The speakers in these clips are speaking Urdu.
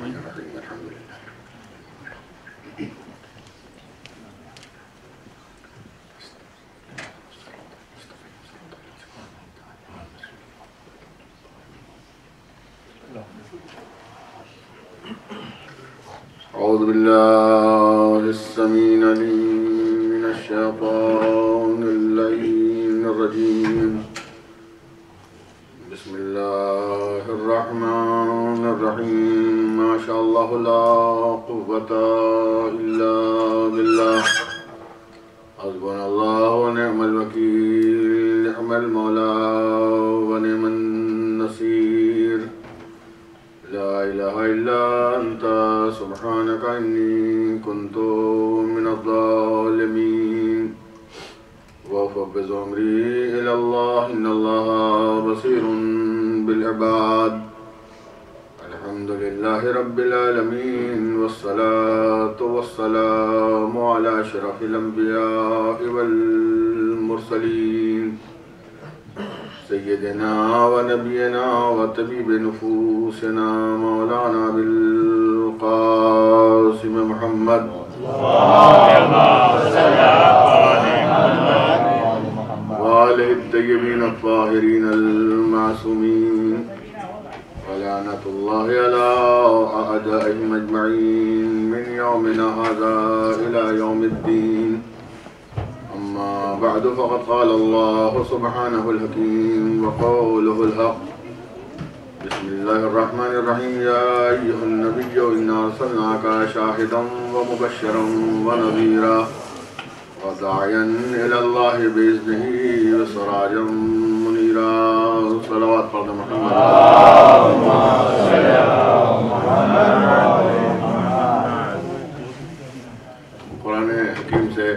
أعوذ بالله السميع العليم من الشيطان اللعين الرجيم بسم الله الرحمن الرحيم ما شاء الله لا قوة إلا بالله حسبنا الله ونعم الوكيل نعم المولى ونعم النصير لا إله إلا أنت سبحانك إني كنت من الظالمين وأفوض أمري إلى الله إن الله بصير بالعباد الحمد لله رب العالمين والصلاة والسلام على أشرف الأنبياء والمرسلين سيدنا ونبينا وطبيب نفوسنا مولانا بالقاسم محمد وآله الطيبين الطاهرين المعصومين ولعنة الله على أعدائهم أجمعين من يومنا هذا إلى يوم الدين أما بعد فقد قال الله سبحانه الحكيم وقوله الحق بسم الله الرحمن الرحيم يا أيها النبي إنا أرسلناك شاهدا ومبشرا ونذيرا وداعيا إلى الله بإذنه وسراجا منيرا صلوات فرد محمد اللهم صل على محمد. قرآن حکیم سے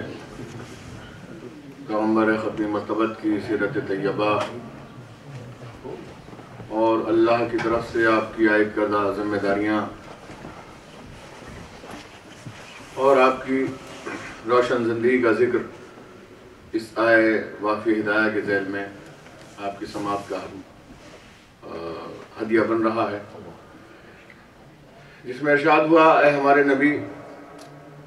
پیغمبر ختم مرتبت کی سیرت طیبہ اور اللہ کی طرف سے آپ کی عائد کردہ ذمہ داریاں اور آپ کی روشن زندگی کا ذکر اس آئے وافی ہدایہ کے ذیل میں آپ کی سماعت کا ہدیہ بن رہا ہے، جس میں ارشاد ہوا اے ہمارے نبی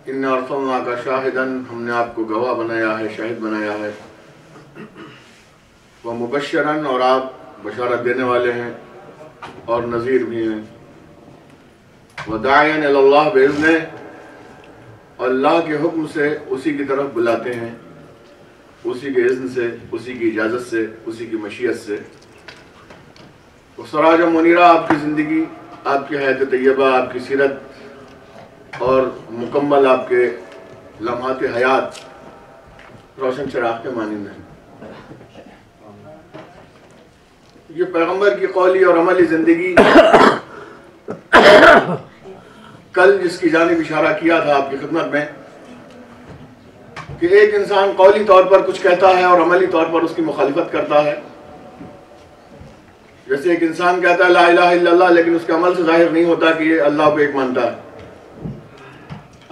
اِنَّا أَرْسَلْنَاكَ شَاهِدًا، ہم نے آپ کو گواہ بنایا ہے، شاہد بنایا ہے، وَمُبَشِّرًا، اور آپ بشارت دینے والے ہیں اور نذیر بھی ہیں، وَدَاعِيًا إِلَى اللَّهِ بِإِذْنِهِ، اور اللہ کے حکم سے اسی کی طرف بلاتے ہیں، اسی کے اذن سے، اسی کی اجازت سے، اسی کی مشیت سے، وَسِرَاجًا مُنِيرًا، آپ کی زندگی، آپ کی حیات طیبہ، آپ کی سیرت اور مکمل آپ کے لمحات حیات روشن چراغ کے مانند ہیں۔ یہ پیغمبر کی قولی اور عملی زندگی کل جس کی جانب اشارہ کیا تھا آپ کی خدمت میں کہ ایک انسان قولی طور پر کچھ کہتا ہے اور عملی طور پر اس کی مخالفت کرتا ہے۔ جیسے ایک انسان کہتا ہے لا الہ الا اللہ، لیکن اس کے عمل سے ظاہر نہیں ہوتا کہ یہ اللہ کو ایک مانتا ہے۔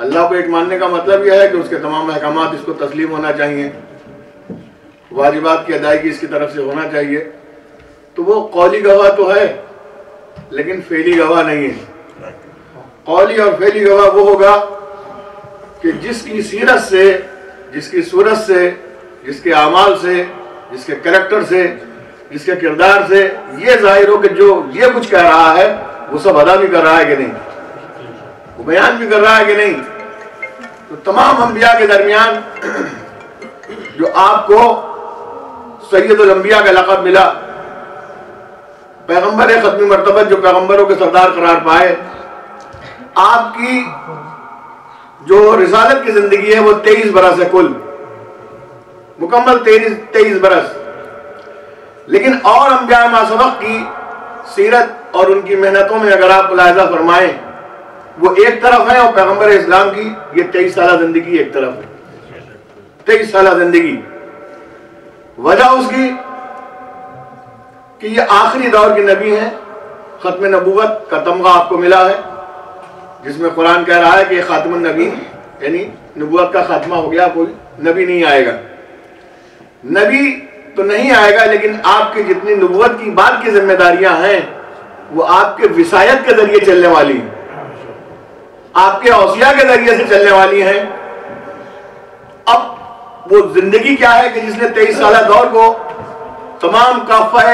اللہ کو ایک ماننے کا مطلب یہ ہے کہ اس کے تمام احکامات اس کو تسلیم ہونا چاہیے، واجبات کی ادائیگی اس کی طرف سے ہونا چاہیے، تو وہ قولی گواہ تو ہے لیکن فعلی گواہ نہیں ہے۔ قولی اور فعلی گواہ وہ ہوگا کہ جس کی سیرت سے، جس کی صورت سے، جس کے اعمال سے، جس کے کریکٹر سے، جس کے کردار سے یہ ظاہر ہو کہ جو یہ کچھ کہہ رہا ہے وہ سب ادا بھی کر رہا ہے کہ نہیں، وہ بیان بھی کر رہا ہے کہ نہیں۔ تو تمام انبیاء کے درمیان جو آپ کو سید الانبیاء کا لقب ملا، پیغمبر ختم مرتبت جو پیغمبروں کے سردار قرار پائے، آپ کی جو رسالت کی زندگی ہے وہ 23 برس ہے، کل مکمل 23 برس۔ لیکن اور انبیاء ما سبق کی سیرت اور ان کی محنتوں میں اگر آپ ملاحظہ فرمائیں وہ ایک طرف ہے، اور پیغمبر اسلام کی یہ 23 سالہ زندگی ایک طرف ہے۔ 23 سالہ زندگی، وجہ اس کی کہ یہ آخری دور کے نبی ہیں، ختم نبوت کا تمغہ آپ کو ملا ہے، جس میں قرآن کہہ رہا ہے کہ خاتم النبی، یعنی نبوت کا خاتمہ ہو گیا، کوئی نبی نہیں آئے گا۔ نبی تو نہیں آئے گا، لیکن آپ کی جتنی نبوت کی بعد کی ذمہ داریاں ہیں وہ آپ کے وصایت کے ذریعے چلنے والی ہیں۔ آپ کے اوصیاء کے ذریعے سے چلنے والی ہیں۔ اب وہ زندگی کیا ہے کہ جس نے 23 سالہ دور کو تمام کافہ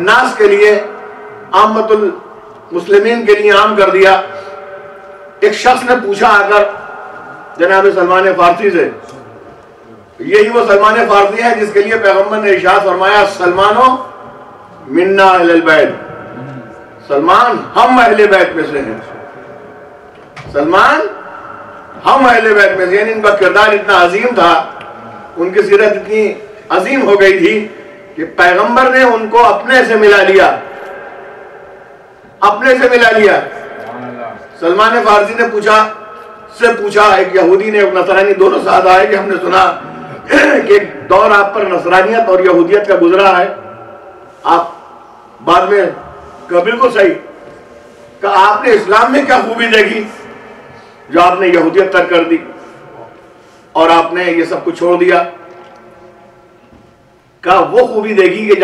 ناس کے لیے، عامت المسلمین کے لیے عام کر دیا۔ ایک شخص نے پوچھا آ کر جناب سلمان فارسی سے، یہی وہ سلمان فارسی ہے جس کے لیے پیغمبر نے ارشاد فرمایا سلمانو منا اہل البیت، سلمان ہم اہل بیت میں سے ہیں، سلمان ہم اہل بیت میں سے۔ یعنی ان کا کردار اتنا عظیم تھا، ان کی سیرت اتنی عظیم ہو گئی تھی کہ پیغمبر نے ان کو اپنے سے ملا لیا، اپنے سے ملا لیا۔ سلمان فارسی نے پوچھا ایک یہودی نے ایک نصرانی، دونوں ساتھ آئے کہ ہم نے سنا کہ ایک دور آپ پر نصرانیت اور یہودیت کا گزرا ہے، آپ بعد میں کہا بالکل صحیح، کہا آپ نے اسلام میں کیا خوبی دیکھی جو آپ نے یہودیت ترک کر دی اور آپ نے یہ سب کچھ چھوڑ دیا؟ کہا وہ خوبی دیکھی کہ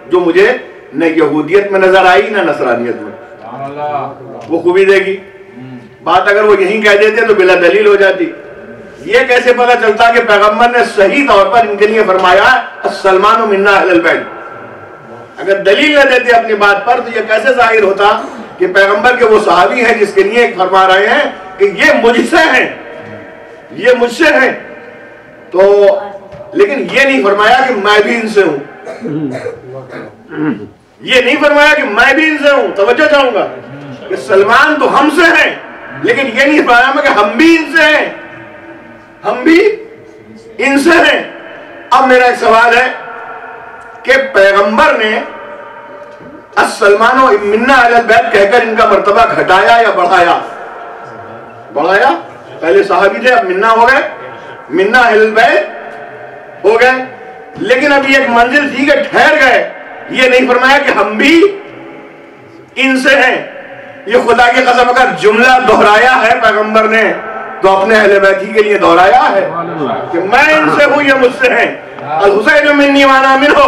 جو مجھے نہ یہودیت میں نظر آئی نہ نصرانیت میں، وہ خوبی دیکھی۔ بات اگر وہ یہیں کہہ دیتے تو بلا دلیل ہو جاتی۔ یہ کیسے پتہ چلتا کہ پیغمبر نے صحیح طور پر ان کے لیے فرمایا السلمان منا اہل البیت؟ اگر دلیل نہ دیتے اپنی بات پر تو یہ کیسے ظاہر ہوتا کہ پیغمبر کے وہ صحابی ہیں جس کے لیے ایک فرما رہے ہیں کہ یہ مجھ سے ہیں، یہ مجھ سے ہیں۔ تو لیکن یہ نہیں فرمایا کہ میں بھی ان سے ہوں، یہ نہیں فرمایا کہ میں بھی ان سے ہوں۔ توجہ چاہوں گا کہ سلمان تو ہم سے ہیں، لیکن یہ نہیں فرمایا کہ ہم بھی ان سے ہیں، ہم بھی ان سے ہیں۔ اب میرا ایک سوال ہے کہ پیغمبر نے السلمان و منا اہل البیت کہہ کر ان کا مرتبہ گھٹایا یا بڑھایا؟ بڑھایا۔ پہلے صحابی تھے، اب منا ہو گئے، منا اہل البیت ہو گئے، لیکن اب یہ ایک منزل تھی کہ ٹھہر گئے۔ یہ نہیں فرمایا کہ ہم بھی ان سے ہیں۔ یہ خدا کی قسم اگر جملہ دہرایا ہے پیغمبر نے تو اپنے اہل بیت ہی کے لیے دہرایا ہے کہ میں ان سے ہوں، یہ مجھ سے ہیں۔ الحسین منی وانا منہ،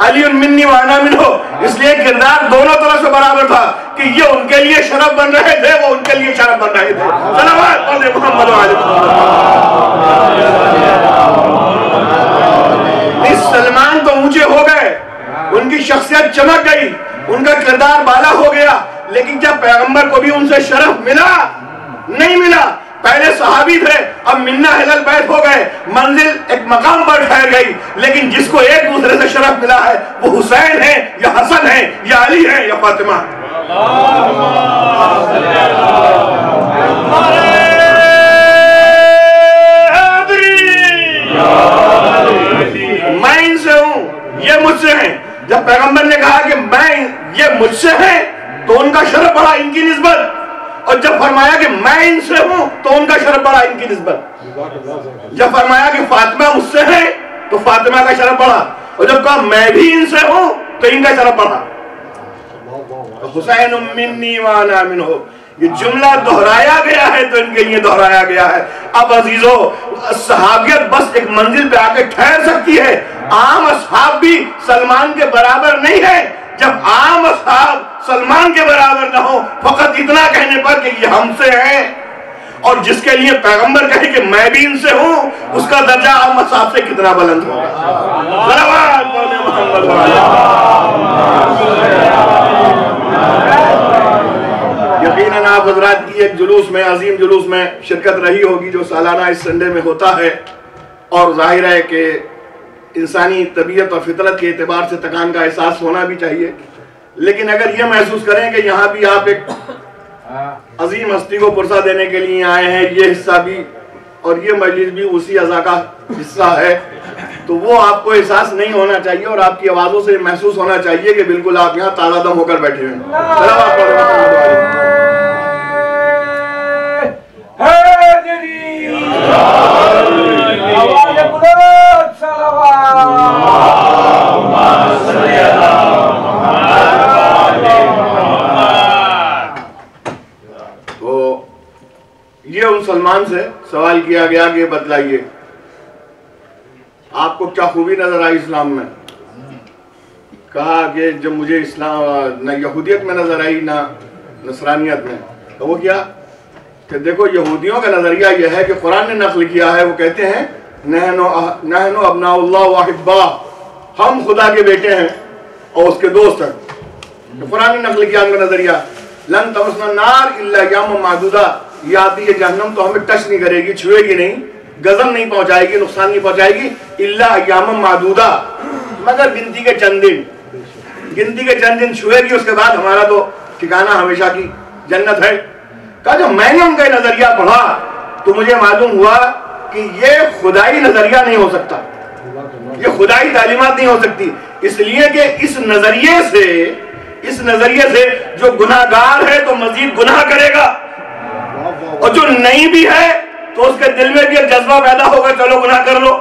علی منی وانا منہ۔ اس لیے کردار دونوں طرف سے برابر تھا کہ یہ ان کے لیے شرف بن رہے تھے، وہ ان کے لیے شرف بن رہے تھے۔ صلوات پڑھیں محمد علیہ اس سلمان تو اونچے ہو گئے، ان کی شخصیت چمک گئی، ان کا کردار بالا ہو گیا، لیکن جب پیغمبر کو بھی ان سے شرف ملا نہیں ملا۔ پہلے صحابی تھے، اب منا اہل البیت ہو گئے، منزل ایک مقام پر ٹھہر گئی، لیکن جس کو ایک دوسرے سے شرف ملا ہے وہ حسین ہے یا حسن ہے یا علی ہے یا فاطمہ۔ میں ان سے ہوں، یہ مجھ سے ہیں۔ جب پیغمبر نے کہا کہ یہ مجھ سے ہیں تو ان کا شرف بڑھا ان کی نسبت، اور جب فرمایا کہ میں ان سے ہوں تو ان کا شرف بڑھا ان کی نسبت۔ جب فرمایا کہ فاطمہ مجھ سے ہے تو فاطمہ کا شرف بڑھا، اور جب کہا میں بھی ان سے ہوں تو ان کا شرف بڑھا۔ حسین منی وانا منہ، یہ جملہ دہرایا گیا ہے تو ان کے لیے دہرایا گیا ہے۔ اب عزیزو، صحابیت بس ایک منزل پہ آ کے ٹھہر سکتی ہے، عام اصحاب بھی سلمان کے برابر نہیں ہے۔ جب عام اصحاب سلمان کے برابر نہ ہو، فقط اتنا کہنے پر کہ یہ ہم سے ہیں، اور جس کے لیے پیغمبر کہے کہ میں بھی ان سے ہوں، اس کا درجہ عام اصحاب سے کتنا بلند ہوگا۔ صلوات پڑھیں محمد علیہ۔ یقیناً آپ حضرات کی ایک جلوس میں، عظیم جلوس میں شرکت رہی ہوگی جو سالانہ اس سنڈے میں ہوتا ہے، اور ظاہر ہے کہ انسانی طبیعت اور فطرت کے اعتبار سے تکان کا احساس ہونا بھی چاہیے، لیکن اگر یہ محسوس کریں کہ یہاں بھی آپ ایک عظیم ہستی کو پرسہ دینے کے لیے آئے ہیں، یہ حصہ بھی اور یہ مجلس بھی اسی عزا کا حصہ ہے، تو وہ آپ کو احساس نہیں ہونا چاہیے، اور آپ کی آوازوں سے محسوس ہونا چاہیے کہ بالکل آپ یہاں تازہ دم ہو کر بیٹھے ہیں۔ صلوات پڑھیں محمد علیہ۔ یہ ان سلمان سے سوال کیا گیا کہ بتلائیے آپ کو کیا خوبی نظر آئی اسلام میں؟ کہا کہ جب مجھے اسلام نہ یہودیت میں نظر آئی نہ نصرانیت میں، تو وہ کیا کہ دیکھو یہودیوں کا نظریہ یہ ہے کہ قرآن نے نقل کیا ہے، وہ کہتے ہیں نحن ابناء اللہ واحبا، ہم خدا کے بیٹے ہیں اور اس کے دوست ہیں۔ قرآن نے نقل کیا ان کا نظریہ، لن تمسنا النار الا ایاما معدودہ، یہ آتی ہے جہنم تو ہمیں ٹچ نہیں کرے گی، چھوئے گی نہیں، غضب نہیں پہنچائے گی، نقصان نہیں پہنچائے گی، الا ایاما معدودہ، مگر گنتی کے چند دن، گنتی کے چند دن چھوئے گی، اس کے بعد ہمارا تو ٹھکانہ ہمیشہ کی جنت ہے۔ کہا جب میں نے ان کا نظریہ پڑھا تو مجھے معلوم ہوا کہ یہ خدائی نظریہ نہیں ہو سکتا، یہ خدائی تعلیمات نہیں ہو سکتی، اس لیے کہ اس نظریے سے جو گناہ گار ہے تو مزید گناہ کرے گا، اور جو نہیں بھی ہے تو اس کے دل میں بھی ایک جذبہ پیدا ہوگا، چلو گناہ کر لو۔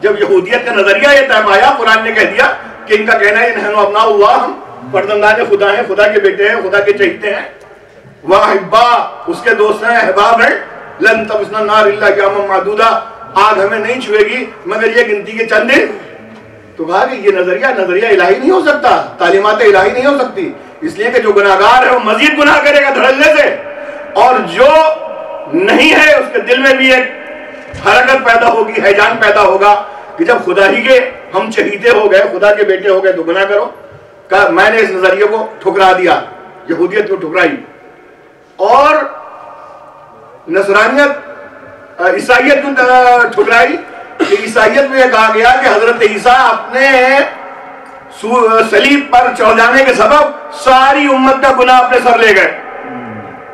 جب یہودیت کا نظریہ یہ طے پایا، قرآن نے کہہ دیا کہ ان کا کہنا ہے نحن ابناء اللہ، ہم فرزندان خدا ہیں، خدا کے بیٹے ہیں، خدا کے چہیتے ہیں، واحبا اس کے دوست ہیں، احباب ہیں، لن تمسنا النار الا ایاما معدودہ، آگ ہمیں نہیں چھوئے گی مگر یہ گنتی کے چند دن۔ تو کہا کہ یہ نظریہ الہی نہیں ہو سکتا، تعلیمات الہی نہیں ہو سکتی، اس لیے کہ جو گناہ گار ہے وہ مزید گناہ کرے گا دھڑلے سے، اور جو نہیں ہے اس کے دل میں بھی ایک حرکت پیدا ہوگی، ہیجان پیدا ہوگا کہ جب خدا ہی کے ہم چہیتے ہو گئے، خدا کے بیٹے ہو گئے تو گناہ کرو۔ کہا میں نے اس نظریے کو ٹھکرا دیا، یہودیت کو ٹھکرائی، اور نصرانیت عیسائیت کو ٹھکرائی کہ عیسائیت میں یہ کہا گیا کہ حضرت عیسیٰ اپنے صلیب پر چڑھ جانے کے سبب ساری امت کا گناہ اپنے سر لے گئے،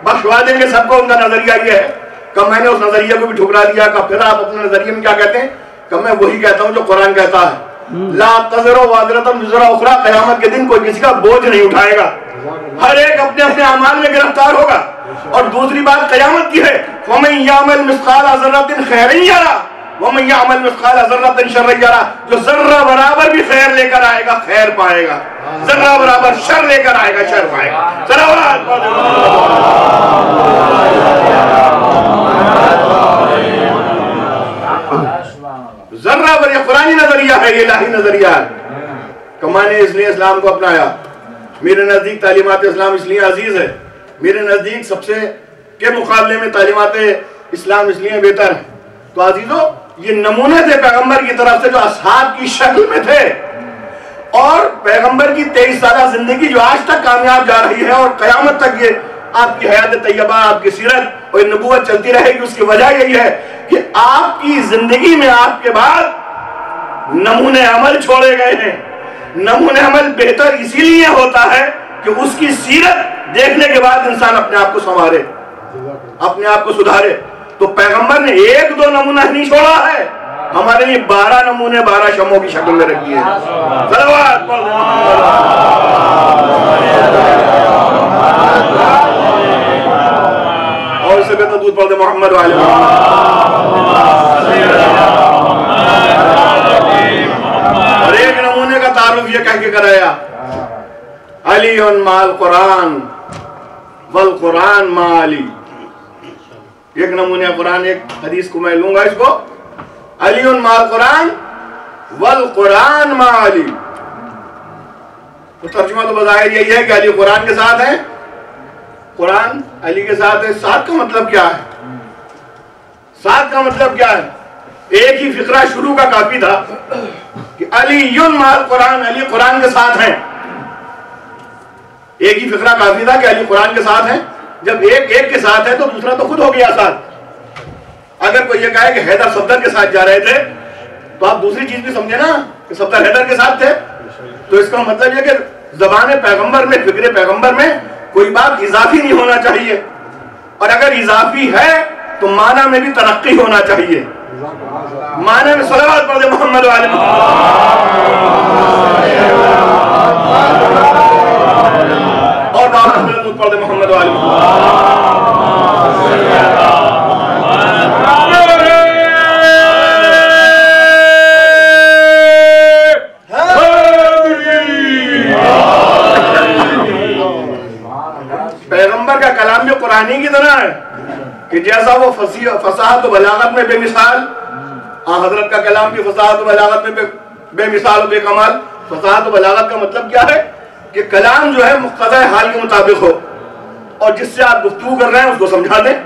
بخشوا دیں گے سب کو، ان کا نظریہ یہ ہے۔ کہ میں نے اس نظریے کو بھی ٹھکرا دیا۔ کہ پھر آپ اپنے نظریے میں کیا کہتے ہیں؟ کہ میں وہی کہتا ہوں جو قرآن کہتا ہے، لا تزر وازرۃ وزر اخری، قیامت کے دن کوئی کسی کا بوجھ نہیں اٹھائے گا، ہر ایک اپنے اپنے اعمال میں گرفتار ہوگا۔ اور دوسری بات قیامت کی ہے، وَمَن يَعْمَلْ مِثْقَالَ ذَرَّةٍ خَيْرًا يَرَهُ وَمَن يَعْمَلْ مِثْقَالَ ذَرَّةٍ شَرًّا يَرَهُ، جو ذرہ برابر بھی خیر لے کر آئے گا خیر پائے گا، ذرہ برابر شر لے کر آئے گا شر پائے گا۔ صلوات ذرہ بر، یہ قرآنی نظریہ ہے، یہ الہی نظریہ ہے کہ میں نے اس لیے اسلام کو اپنایا۔ میرے نزدیک تعلیمات اسلام اس لیے عزیز ہے، میرے نزدیک سب سے کے مقابلے میں تعلیمات اسلام اس لیے بہتر ہے۔ تو عزیزو، یہ نمونے تھے پیغمبر کی طرف سے جو اصحاب کی شکل میں تھے، اور پیغمبر کی 23 سالہ زندگی جو آج تک کامیاب جا رہی ہے اور قیامت تک یہ آپ کی حیات طیبہ، آپ کی سیرت اور نبوت چلتی رہے گی۔ اس کی وجہ یہی ہے کہ آپ کی زندگی میں آپ کے بعد نمونے عمل چھوڑے گئے ہیں۔ نمونے عمل بہتر اسی لیے ہوتا ہے کہ اس کی سیرت دیکھنے کے بعد انسان اپنے آپ کو سنوارے، اپنے آپ کو سدھارے۔ تو پیغمبر نے ایک دو نمونہ نہیں چھوڑا ہے، ہمارے لیے 12 نمونے 12 شمعوں کی شکل میں رکھ دیے ہیں۔ صلوات پڑھ دیں اور اس سے بہتر دودھ پڑھ دیں محمد وعلی اور ایک نمونے کا تعارف یہ کہہ کے کرایا، علی مع القرآن والقرآن مع علی۔ ایک نمونہ قرآن، ایک حدیث کو میں لوں گا اس کو، علی مع القرآن والقرآن مع علی۔ تو ترجمہ تو بظاہر یہی ہے کہ علی قرآن کے ساتھ ہے، قرآن علی کے ساتھ ہے۔ ساتھ کا مطلب کیا ہے؟ ساتھ کا مطلب کیا ہے؟ ایک ہی فقرہ شروع کا کافی تھا کہ علی مع القرآن، علی قرآن کے ساتھ ہیں۔ ایک ہی فقرہ کافی تھا کہ علی قرآن کے ساتھ ہیں۔ جب ایک کے ساتھ ہے تو دوسرا تو خود ہو گیا ساتھ۔ اگر کوئی یہ کہے کہ حیدر صفدر کے ساتھ جا رہے تھے تو آپ دوسری چیز بھی سمجھے نا کہ صفدر حیدر کے ساتھ تھے، تو اس کا مطلب یہ کہ زبان پیغمبر میں، فکر پیغمبر میں کوئی بات اضافی نہیں ہونا چاہیے، اور اگر اضافی ہے تو معنی میں بھی ترقی ہونا چاہیے۔ معنی میں صلوات پڑھ دے محمد وعلی اور پڑھ دے محمد وعلی پیغمبر کا کلام جو قرآنی کی طرح ہے کہ جیسا وہ فصاحت و بلاغت میں بے مثال، حضرت کا کلام کی فصاحت و بلاغت میں بے مثال و بے کمال۔ فصاحت و بلاغت کا مطلب کیا ہے؟ کہ کلام جو ہے مقتضی حال کے مطابق ہو، اور جس سے آپ گفتگو کر رہے ہیں اس کو سمجھا دیں.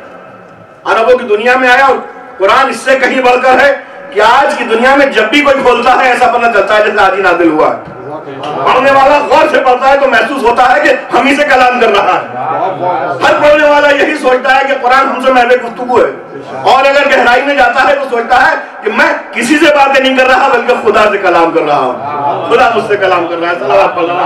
عربوں کی دنیا میں آیا اور قرآن اس سے کہیں بڑھ کر ہے کہ آج کی دنیا میں جب بھی کوئی کھولتا ہے ایسا پتہ چلتا ہے جیسے آج ہی نازل ہوا ہے. پڑھنے والا غور سے پڑھتا ہے تو محسوس ہوتا ہے کہ ہم ہی سے کلام کر رہا ہے. ہر پڑھنے والا یہی سوچتا ہے کہ قرآن ہم سے محض گفتگو ہے, اور اگر گہرائی میں جاتا ہے تو سوچتا ہے کہ میں کسی سے باتیں نہیں کر رہا بلکہ خدا سے کلام کر رہا ہوں, خدا مجھ سے کلام کر رہا ہے. صلوات پڑھ رہا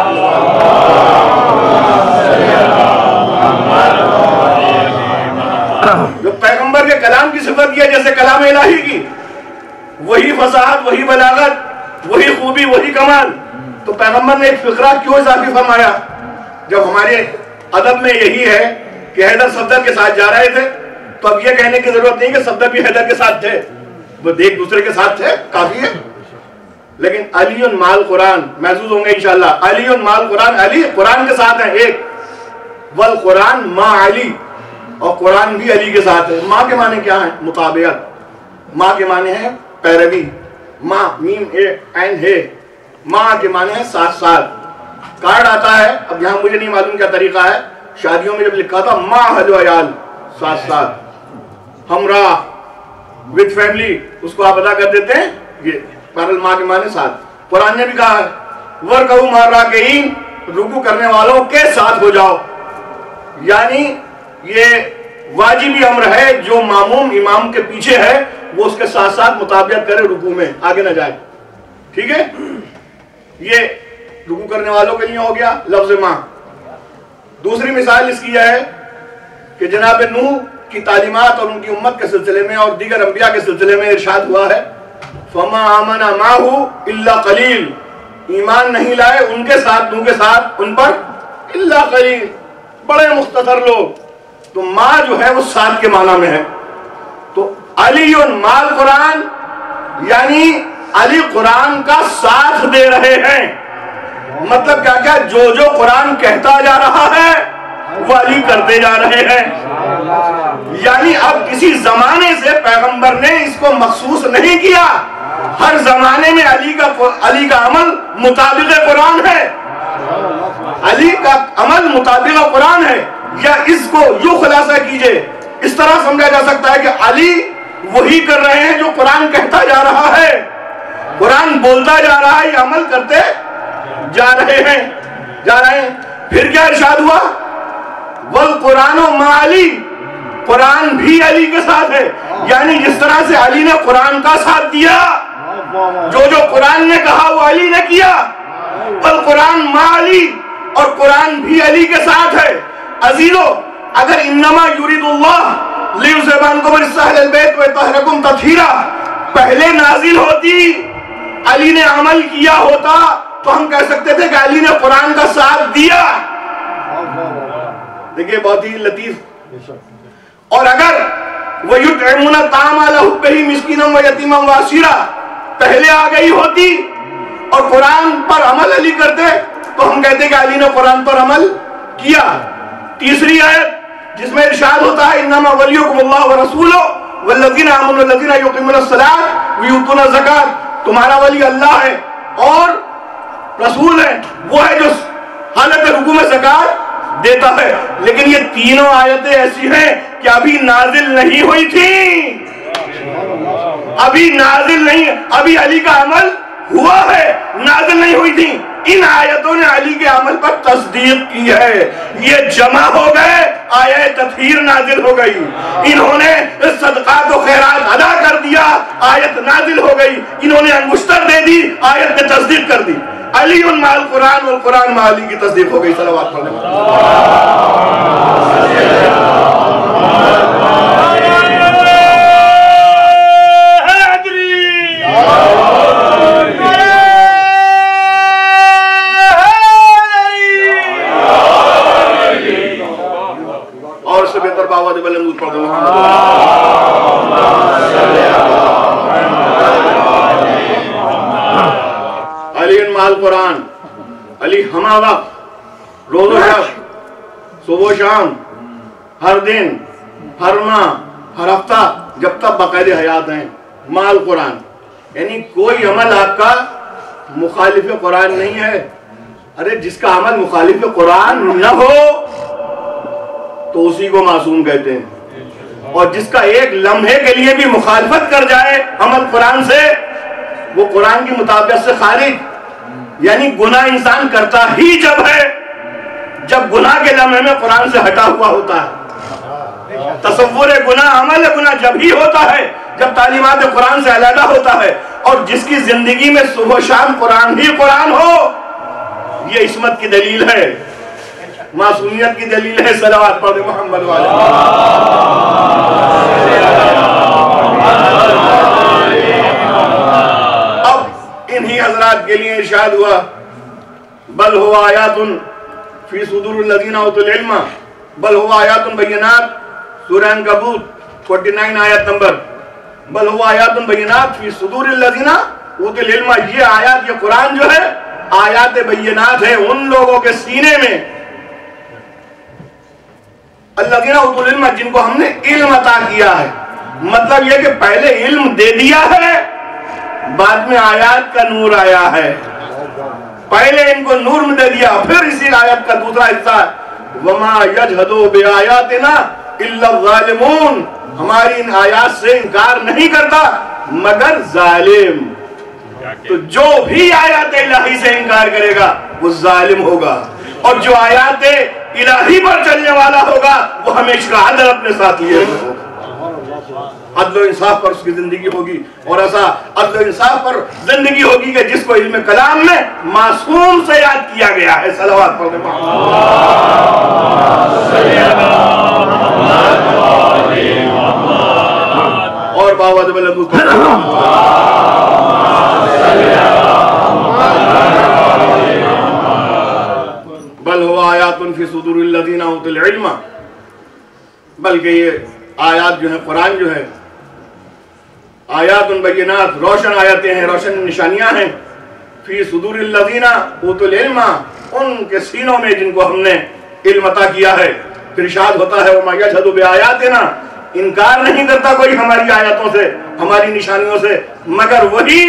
جو پیغمبر کے کلام کی صفت یہ جیسے کلام الہی کی, وہی فصاحت, وہی بلاغت, وہی خوبی, وہی کمال. تو پیغمبر نے ایک فقرہ کیوں اضافی فرمایا جب ہمارے ادب میں یہی ہے کہ حیدر صفدر کے ساتھ جا رہے تھے تو اب یہ کہنے کی ضرورت نہیں کہ صفدر بھی حیدر کے ساتھ تھے, وہ ایک دوسرے کے ساتھ تھے, کافی ہے. لیکن علی مال قرآن محسوس ہوں گے انشاءاللہ. علی مال قرآن, علی قرآن کے ساتھ ہیں ایک, والقرآن ما علی, اور قرآن بھی علی کے ساتھ ہے. ماں کے معنی کیا ہیں؟ مطابعت. ماں کے معنی ہے پیروی. ماں میم اے عین ہے, ماں کے معنی ہے ساتھ ساتھ. کارڈ آتا ہے, اب یہاں مجھے نہیں معلوم کیا طریقہ ہے, شادیوں میں جب لکھا تھا ماں حلو عیال, ساتھ ساتھ, ہمراہ, وتھ فیملی, اس کو آپ ادا کر دیتے ہیں. یہ بہرحال ماں کے معنی ساتھ. قرآن نے بھی کہا ہے وَرْكَعُوا مَعَ الرَّاكِعِينَ, رکوع کرنے والوں کے ساتھ ہو جاؤ. یعنی یہ واجبی امر ہے, جو ماموم امام کے پیچھے ہے وہ اس کے ساتھ ساتھ مطابقت کرے رکوع میں, آگے نہ جائے. ٹھیک ہے, یہ رکوع کرنے والوں کے لیے ہو گیا لفظ ماں. دوسری مثال اس کی یہ ہے کہ جناب نوح کی تعلیمات اور ان کی امت کے سلسلے میں اور دیگر انبیاء کے سلسلے میں ارشاد ہوا ہے فَمَا آمَنَ مَعَهُ إِلَّا قَلِيلٌ, ایمان نہیں لائے ان کے ساتھ, نوح کے ساتھ, ان پر إِلَّا قَلِيلٌ, بڑے مختصر لوگ. تو ماں جو ہے وہ ساتھ کے معنی میں ہے. تو علی مال قرآن یعنی علی قرآن کا ساتھ دے رہے ہیں. مطلب کیا کیا, جو قرآن کہتا جا رہا ہے وہ علی کرتے جا رہے ہیں. یعنی اب کسی زمانے سے پیغمبر نے اس کو مخصوص نہیں کیا, ہر زمانے میں علی کا عمل مطابق قرآن ہے. علی کا عمل مطابق قرآن ہے. یا اس کو یوں خلاصہ کیجئے, اس طرح سمجھا جا سکتا ہے کہ علی وہی کر رہے ہیں جو قرآن کہتا جا رہا ہے, قرآن بولتا جا رہا ہے, یہ عمل کرتے جا رہے ہیں. پھر کیا ارشاد ہوا والقرآن مع علی, قرآن بھی علی کے ساتھ ہے. یعنی جس طرح سے علی نے قرآن کا ساتھ دیا, جو قرآن نے کہا وہ علی نے کیا. والقرآن مع علی, اور قرآن بھی علی کے ساتھ ہے. عزیزو, اگر انما یرید اللہ لیذھب عنکم الرجس اہل البیت ویطہرکم تطہیرا پہلے نازل ہوتی, علی نے عمل کیا ہوتا, تو ہم کہہ سکتے تھے کہ علی نے قرآن کا ساتھ دیا. دیکھیں بہت ہی لطیف. اور اگر وَيُطْعِمُونَ الطَّعَامَ عَلَىٰ حُبِّهِ مِسْكِينًا وَيَتِيمًا وَأَسِيرًا پہلے آ گئی ہوتی اور قرآن پر عمل علی کرتے, تو ہم کہتے کہ علی نے قرآن پر عمل کیا. تیسری آیت جس میں ارشاد ہوتا ہے انما ولیکم اللہ ورسولہ والذین آمنوا الذین یقیمون الصلاۃ ویؤتون الزکاۃ, تمہارا ولی اللہ ہے اور رسول ہے, وہ ہے جو حالت رکوع میں زکات دیتا ہے. لیکن یہ تینوں آیتیں ایسی ہیں کہ ابھی نازل نہیں ہوئی تھیں, ابھی نازل نہیں, ابھی علی کا عمل ہوا ہے, نازل نہیں ہوئی تھی. ان آیتوں نے علی کے عمل پر تصدیق کی ہے. یہ جمع ہو گئے, آیت تطہیر نازل ہو گئی, انہوں نے صدقات و خیرات ادا کر دیا, آیت نازل ہو گئی, انہوں نے انگشتر دے دی, آیت نے تصدیق کر دی. علی مع القرآن والقرآن مع علی کی تصدیق ہو گئی. صلوات پڑھنے اور اس سے بہتر باواد بلند پڑھ دو. علی مع القرآن, علی ہمہ وقت, روز و شب, صبح و شام, ہر دن, ہر ماہ, ہر ہفتہ, جب تک باقاعدہ حیات ہیں. مع القرآن یعنی کوئی عمل آپ کا مخالف قرآن نہیں ہے. ارے جس کا عمل مخالف قرآن نہ ہو تو اسی کو معصوم کہتے ہیں. اور جس کا ایک لمحے کے لیے بھی مخالفت کر جائے عمل قرآن سے، وہ قرآن کی مطابقت سے خارج. یعنی گناہ انسان کرتا ہی جب ہے جب گناہ کے لمحے میں قرآن سے ہٹا ہوا ہوتا ہے. تصور گناہ، عمل گناہ جب ہی ہوتا ہے جب تعلیمات قرآن سے علیحدہ ہوتا ہے. اور جس کی زندگی میں صبح و شام قرآن ہی قرآن ہو، یہ عصمت کی دلیل ہے، معصومیت کی دلیل ہے. صلوات پڑھ محمد والے. اب انہی حضرات کے لیے ارشاد ہوا بل هو آیات فی صدور الذین اوتوا العلم، بل هو آیات بینات، سورہ عنکبوت 49 آیت نمبر. بل هو آیات بینات فی صدور الذین اوتوا العلم. یہ آیات، یہ قرآن جو ہے آیات بینات ہے ان لوگوں کے سینے میں، الذین اوتوا العلم، جن کو ہم نے علم عطا کیا ہے. مطلب یہ کہ پہلے علم دے دیا ہے، بعد میں آیات کا نور آیا ہے. پہلے ان کو نور میں دے دیا، پھر اسی آیت کا دوسرا حصہ وما یجحدوا بآیاتنا الا الظالمون. ہماری ان آیات سے انکار نہیں کرتا مگر ظالم. تو جو بھی آیات الہی سے انکار کرے گا وہ ظالم ہوگا، اور جو آیات الہی پر چلنے والا ہوگا وہ ہمیشہ عدل اپنے ساتھ لیے ہوگا. عدل و انصاف پر اس کی زندگی ہوگی، اور ایسا عدل و انصاف پر زندگی ہوگی کہ جس کو علم کلام میں معصوم سے یاد کیا گیا ہے. صلوات پڑھنے اور باوجود بلند بل هو آیات فی صدور الذین اوتوا العلم. بلکہ یہ آیات جو ہیں، قرآن جو ہے آیات بینات، روشن آیتیں ہیں، روشن نشانیاں ہیں. فی صدور الذین اوتوا العلم، ان کے سینوں میں جن کو ہم نے علم عطا کیا ہے. پھر ارشاد ہوتا ہے وما یجحدوا بآیاتنا، انکار نہیں کرتا کوئی ہماری آیاتوں سے، ہماری نشانیوں سے مگر وہی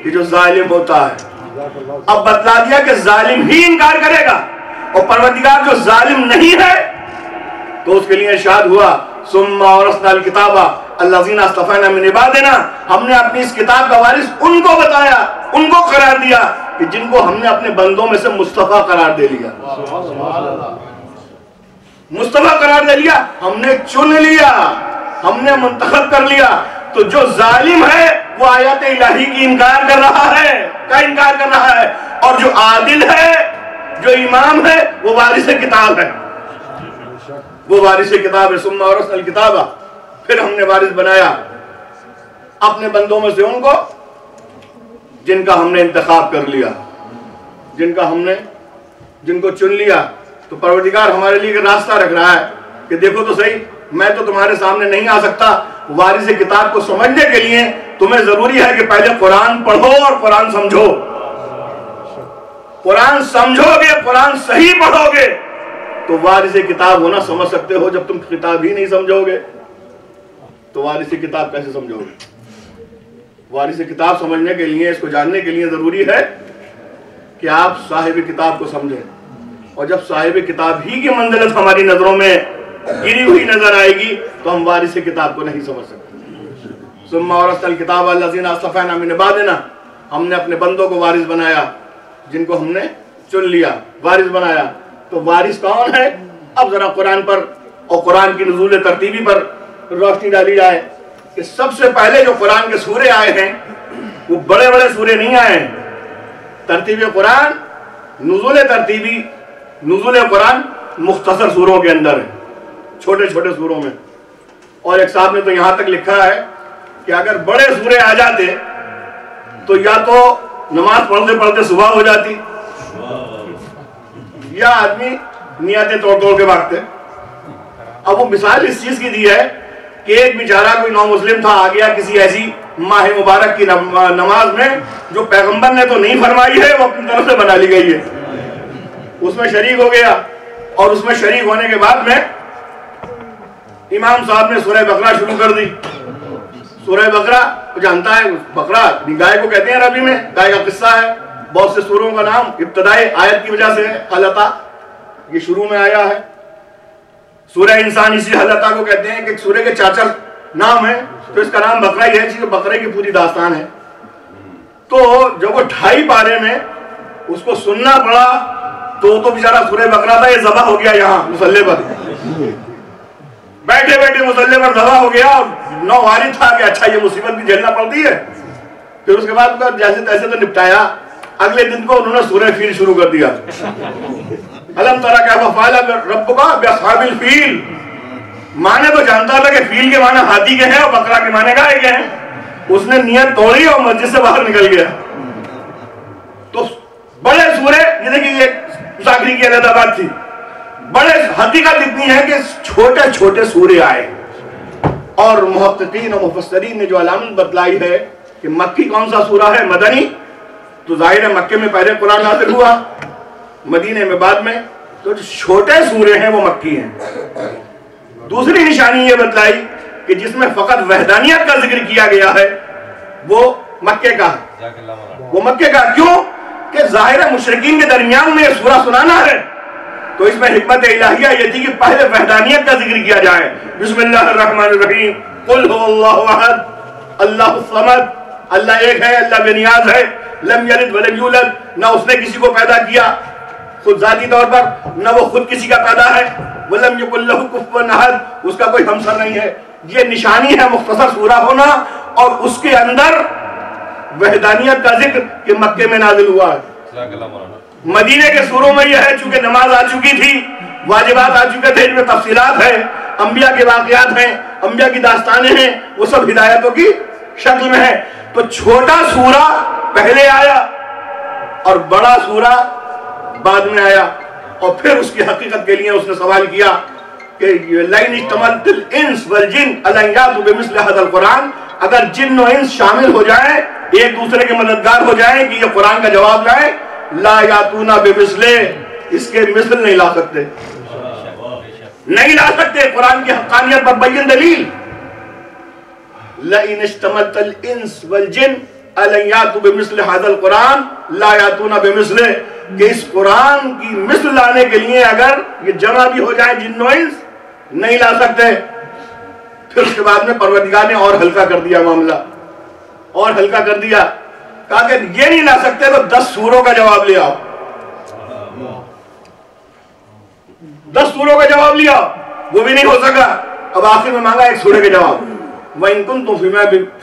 کہ جو ظالم ہوتا ہے. اب بتلا دیا کہ ظالم ہی انکار کرے گا، اور پروردگار جو ظالم نہیں ہے تو اس کے لیے ارشاد ہوا ثم اورثنا الکتاب الذین اصطفینا من عبادنا. ہم نے اپنی اس کتاب کا وارث ان کو بتایا، ان کو قرار دیا کہ جن کو ہم نے اپنے بندوں میں سے مصطفیٰ قرار دے لیا. مصطفیٰ قرار دے لیا، ہم نے چن لیا، ہم نے منتخب کر لیا. تو جو ظالم ہے وہ آیات الہی کی انکار کر رہا ہے، کا انکار کر رہا ہے، اور جو عادل ہے، جو امام ہے، وہ وارث کتاب ہے. وہ وارث کتاب ہے. ثم اورثنا الکتاب، پھر ہم نے وارث بنایا اپنے بندوں میں سے ان کو جن کا ہم نے انتخاب کر لیا، جن کو چن لیا. تو پروردگار ہمارے لیے راستہ رکھ رہا ہے کہ دیکھو تو صحیح، میں تو تمہارے سامنے نہیں آ سکتا. وارث کتاب کو سمجھنے کے لیے تمہیں ضروری ہے کہ پہلے قرآن پڑھو اور قرآن سمجھو. قرآن سمجھو گے، قرآن صحیح پڑھو گے تو وارث کتاب ہونا سمجھ سکتے ہو. جب تم کتاب ہی نہیں سمجھو گے تو وارث کتاب کیسے سمجھو گے؟ وارث کتاب سمجھنے کے لیے، اس کو جاننے کے لیے ضروری ہے کہ آپ صاحب کتاب کو سمجھیں. اور جب صاحب کتاب ہی کی منزلت ہماری نظروں میں گری ہوئی نظر آئے گی تو ہم وارث کتاب کو نہیں سمجھ سکتے. ثم اورثنا الکتاب الذین اصطفینا من عبادنا، ہم نے اپنے بندوں کو وارث بنایا جن کو ہم نے چن لیا، وارث بنایا. تو وارث کون ہے؟ اب ذرا قرآن پر اور قرآن کی نزول ترتیبی پر روشنی ڈالی جائے کہ سب سے پہلے جو قرآن کے سورے آئے ہیں وہ بڑے بڑے سورے نہیں آئے ہیں. ترتیب قرآن، نزول ترتیبی، نزول قرآن مختصر سوروں کے اندر ہے، چھوٹے چھوٹے سوروں میں. اور ایک صاحب نے تو یہاں تک لکھا ہے کہ اگر بڑے سورے آ جاتے تو یا تو نماز پڑھتے پڑھتے صبح ہو جاتی، یا آدمی نیتیں توڑ توڑ کے بھاگتے. اب وہ مثال اس چیز کی دی ہے کہ ایک بیچارہ کوئی نو مسلم تھا، آ گیا کسی ایسی ماہ مبارک کی نماز میں جو پیغمبر نے تو نہیں فرمائی ہے، وہ اپنی طرف سے بنا لی گئی ہے. اس میں شریک ہو گیا، اور اس میں شریک ہونے کے بعد میں امام صاحب نے سورہ بقرہ شروع کر دی. سورہ بقرہ جانتا ہے، بقرہ گائے کو کہتے ہیں عربی میں، گائے کا قصہ ہے. بہت سے سوروں کا نام ابتدائی آیت کی وجہ سے ہے، خلطہ، یہ شروع میں آیا ہے. سورہ انسان اسی اللہ تعالیٰ کو کہتے ہیں کہ سورہ کے 4 نام ہیں، تو اس کا نام بقرہ ہی ہے، جس بقرے کی پوری داستان ہے۔ تو جب وہ 2.5 پارے میں اس کو سننا پڑا تو بیچارہ سورہ بقرہ تھا، یہ ذبح ہو گیا یہاں مصلی پر، بیٹھے بیٹھے مصلی پر ذبح ہو گیا، اور نو وارد تھا کہ اچھا یہ مصیبت بھی جھیلنا پڑتی ہے۔ پھر اس کے بعد جیسے تیسے تو نپٹایا، اگلے دن کو انہوں نے سورہ فیل شروع کر دیا، الم تری کیف فعل ربک باصحاب الفیل۔ معنی تو جانتا تھا کہ فیل کے معنی ہاتھی کے ہیں اور بقرہ کے معنی گائے کے ہیں، اس نے نیت توڑی اور مسجد سے باہر نکل گیا۔ تو بڑے سورے، جیسے کہ یہ ذاکری کی علیحدہ بات تھی، بڑے حقیقت اتنی ہے کہ چھوٹے چھوٹے سورے آئے، اور محققین اور مفسرین نے جو علامت بتلائی ہے کہ مکی کون سا سورہ ہے، مدنی، تو ظاہر ہے مکے میں پہلے قرآن نازل ہوا، مدینے میں بعد میں، تو جو چھوٹے سورے ہیں وہ مکی ہیں۔ دوسری نشانی یہ بتلائی کہ جس میں فقط وحدانیت کا ذکر کیا گیا ہے وہ مکے کا ہے، وہ مکے کا، کیوں کہ ظاہر ہے مشرکین کے درمیان میں یہ سورہ سنانا ہے، تو اس میں حکمت الہیہ یہ تھی کہ پہلے وحدانیت کا ذکر کیا جائے۔ بسم اللہ الرحمن الرحیم، قل هو اللہ احد اللہ الصمد، اللہ ایک ہے، اللہ بے نیاز ہے، لم یلد ولم یولد، نہ اس نے کسی کو پیدا کیا خود ذاتی طور پر، نہ وہ خود کسی کا پیدا ہے، ولم یکن لہ کفوا احد، اس کا کوئی ہمسر نہیں ہے۔ یہ نشانی ہے مختصر سورہ ہونا، اور اس کے اندر وحدانیت کا ذکر کہ مکے میں نازل ہوا ہے۔ مدینے کے سوروں میں یہ ہے چونکہ نماز آ چکی تھی، واجبات آ چکے تھے، ان میں تفصیلات ہیں، انبیاء کے واقعات ہیں، انبیاء کی داستانیں ہیں، وہ سب ہدایتوں کی شکل میں ہے۔ تو چھوٹا سورہ پہلے آیا اور بڑا سورہ بعد میں آیا، اور پھر اس کی حقیقت کے لیے اس نے سوال کیا کہ لَئِنِ اجْتَمَعَتِ الْإِنسُ وَالْجِنُّ أَلَا يَأْتُوا بِمِثْلِ هَذَا الْقُرْآنِ، اگر جن و انس شامل ہو جائیں، ایک دوسرے کے مددگار ہو جائیں کہ یہ قرآن کا جواب لائیں، لا یاتون بمثلہ، اس کے مثل نہیں لا سکتے، نہیں لا سکتے۔ قرآن کی حقانیت پر بین دلیل، لَئِنِ اجْتَمَعَتِ الْإِنسُ وَالْجِنُّ أَلَا يَأْتُوا بِمِثْلِ هَذَا الْقُرْآنِ لَا يَأْتُونَ بِمِثْلِهِ، کہ اس قرآن کی مثل لانے کے لیے اگر یہ جمع بھی ہو جائیں جن و انس، نہیں لا سکتے۔ پھر اس کے بعد میں پروردگار نے اور ہلکا کر دیا معاملہ، اور ہلکا کر دیا، کہا کہ یہ نہیں لا سکتے تو 10 سوروں کا جواب لے آؤ، 10 سوروں کا جواب لیا، وہ بھی نہیں ہو سکا۔ اب آخر میں مانگا ایک سورے کے جواب، وَإِن كُنتُمْ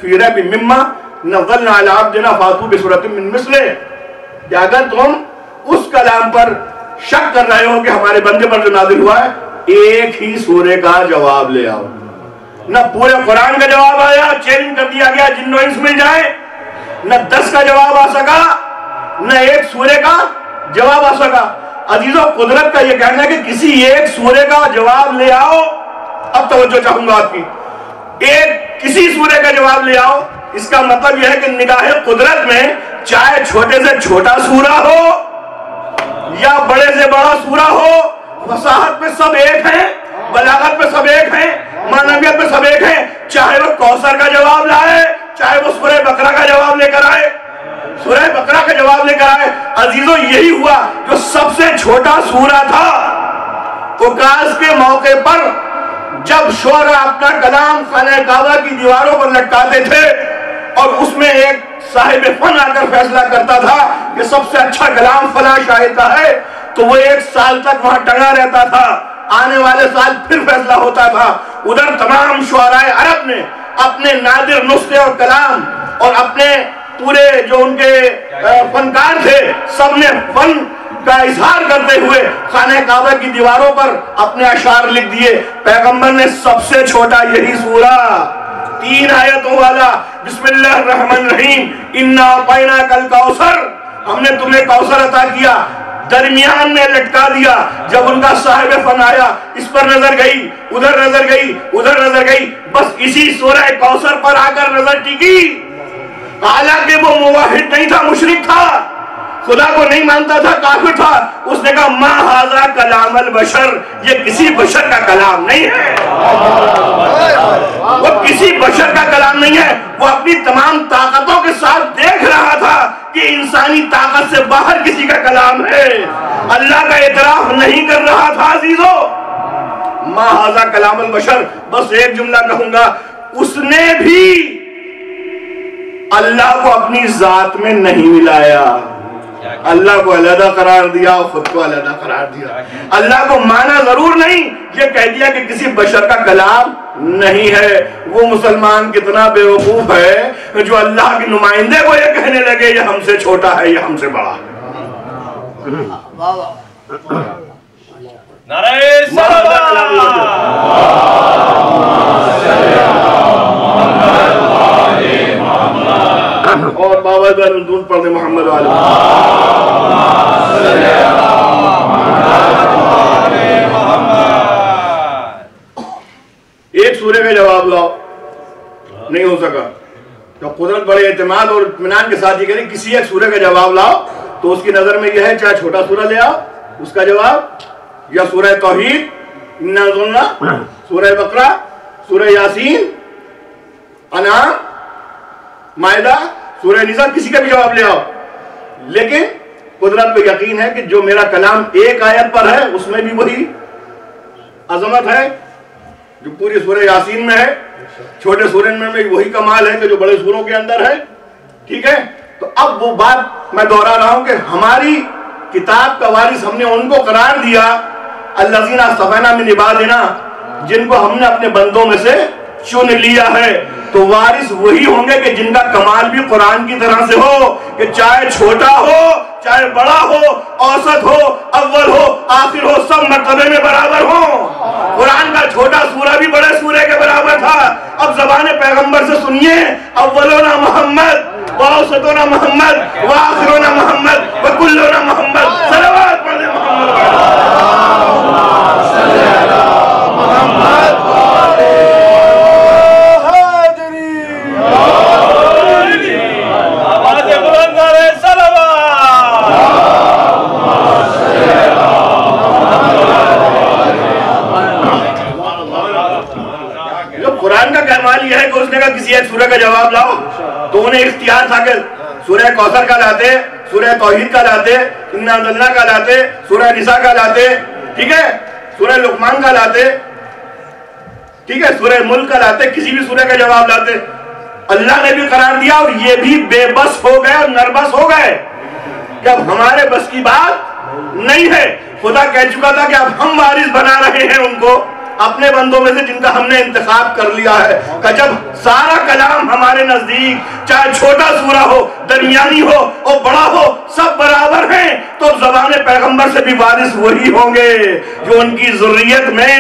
فِي رَيْبٍ مِّمَّا نَزَّلْنَا عَلَىٰ عَبْدِنَا فَأْتُوا بِسُورَةٍ مِّن مِّثْلِهِ، کہ اگر تم اس کلام پر شک کر رہے ہو کہ ہمارے بندے پر جو نازل ہوا ہے، ایک ہی سورے کا جواب لے آؤ۔ نہ پورے قرآن کا جواب آیا، چیلنج کر دیا گیا جن و انس مل جائے، نہ 10 کا جواب آ سکا، نہ ایک سورے کا جواب آ سکا۔ عزیزو، قدرت کا یہ کہنا ہے کہ کسی ایک سورے کا جواب لے آؤ۔ اب توجہ چاہوں گا آپ کی، کسی سورے کا جواب لے آؤ، اس کا مطلب یہ ہے کہ نگاہ قدرت میں چاہے چھوٹے سے چھوٹا سورہ ہو یا بڑے سے بڑا سورہ ہو، فصاحت میں سب ایک ہیں، بلاغت میں سب ایک ہیں، معنویت میں سب ایک ہیں، چاہے وہ کوثر کا جواب لائے، چاہے وہ سورہ بقرہ کا جواب لے کر آئے، سورہ بقرہ کا جواب لے کر آئے۔ عزیزو، یہی ہوا جو سب سے چھوٹا سورہ تھا، اوکاز کے موقع پر جب شعراء اپنا کلام خانہ کعبہ کی دیواروں پر لٹکاتے تھے اور اس میں ایک صاحب فن آ کر فیصلہ کرتا تھا کہ سب سے اچھا کلام فلاں شاعر کا ہے، تو وہ 1 سال تک وہاں ٹنگا رہتا تھا، آنے والے سال پھر فیصلہ ہوتا تھا۔ ادھر تمام شعراء عرب نے اپنے نادر نسخے اور کلام اور اپنے پورے جو ان کے فنکار تھے، سب نے فن کا اظہار کرتے ہوئے خانہ کعبہ کی دیواروں پر اپنے اشعار لکھ دیے۔ پیغمبر نے سب سے چھوٹا یہی سورہ 3 آیتوں والا، بسم اللہ الرحمن الرحیم، اِنَّا أَعْطَيْنَاكَ الْكَوْثَرَ، ہم نے تمہیں کوثر عطا کیا، درمیان میں لٹکا دیا۔ جب ان کا صاحب فن آیا، اس پر نظر گئی، ادھر نظر گئی، ادھر نظر گئی، بس اسی سورہ کوثر پر آ کر نظر ٹکی۔ حالانکہ وہ موحد نہیں تھا، مشرک تھا، خدا کو نہیں مانتا تھا، کافر تھا۔ اس نے کہا ما ھذا کلام البشر، یہ کسی بشر کا کلام نہیں ہے، وہ کسی بشر کا کلام نہیں ہے۔ وہ اپنی تمام طاقتوں کے ساتھ دیکھ رہا تھا کہ انسانی طاقت سے باہر کسی کا کلام ہے، اللہ کا اعتراف نہیں کر رہا تھا۔ عزیزو، ما ھذا کلام البشر، بس ایک جملہ کہوں گا، اس نے بھی اللہ کو اپنی ذات میں نہیں ملایا، اللہ کو علیحدہ قرار دیا اور خود کو علیحدہ قرار دیا۔ اللہ کو مانا ضرور نہیں، یہ کہہ دیا کہ کسی بشر کا کلام نہیں ہے۔ وہ مسلمان کتنا بے وقوف ہے جو اللہ کے نمائندے کو یہ کہنے لگے یہ ہم سے چھوٹا ہے، یہ ہم سے بڑا ہے۔ نعرہ صلوات، اور بابا درود پڑھ دے محمد والے۔ ایک سورے کا جواب لاؤ، نہیں ہو سکا تو قدرت بڑے اعتماد اور اطمینان کے ساتھ یہ کہہ رہی کسی ایک سورے کا جواب لاؤ تو اس کی نظر میں یہ ہے چاہے چھوٹا سورہ لے آؤ اس کا جواب، یا سورہ توحید، انا ظننا، سورہ بقرہ، سورہ یاسین، انعام، مائدہ، سورہ نساء، کسی کا بھی جواب لے آؤ، لیکن قدرت پہ یقین ہے کہ جو میرا کلام ایک آیت پر ہے اس میں بھی وہی عظمت ہے جو پوری سورہ یاسین میں ہے، چھوٹے سورے میں بھی وہی کمال ہے کہ جو بڑے سوروں کے اندر ہے۔ ٹھیک ہے، تو اب وہ بات میں دوہرا رہا ہوں کہ ہماری کتاب کا وارث ہم نے ان کو قرار دیا الذین اصطفینا من عبادنا، جن کو ہم نے اپنے بندوں میں سے چن لیا ہے، تو وارث وہی ہوں گے کہ جن کا کمال بھی قرآن کی طرح سے ہو، کہ چاہے چھوٹا ہو چاہے بڑا ہو، اوسط ہو، اول ہو، آخر ہو، سب مرتبے میں برابر ہوں۔ قرآن کا چھوٹا سورہ بھی بڑے سورے کے برابر تھا۔ اب زبان پیغمبر سے سنیے، اولونا محمد واوسطونا محمد وآخرونا محمد وکلونا محمد، صلوات پڑھ دیں محمد یہ ہے کہ اس نے کہا کسی ایک سورہ کا جواب لاؤ تو انہیں اختیار تھا کہ سورہ کوثر کا لاتے، سورہ توحید کا لاتے، انا انزلنا کا لاتے، سورہ نساء کا لاتے، ٹھیک ہے، سورہ لقمان کا لاتے، ٹھیک ہے، سورہ ملک کا لاتے، کسی بھی سورہ کا جواب لاتے۔ اللہ نے بھی قرار دیا اور یہ بھی بے بس ہو گئے اور نربس ہو گئے کہ اب ہمارے بس کی بات نہیں ہے۔ خدا کہہ چکا تھا کہ اب ہم وارث بنا رہے ہیں ان کو اپنے بندوں میں سے جن کا ہم نے انتخاب کر لیا ہے، کہ جب سارا کلام ہمارے نزدیک چاہے چھوٹا سورہ ہو، درمیانی ہو اور بڑا ہو، سب برابر ہیں، تو زبان پیغمبر سے بھی وارث وہی ہوں گے جو ان کی ذریت میں،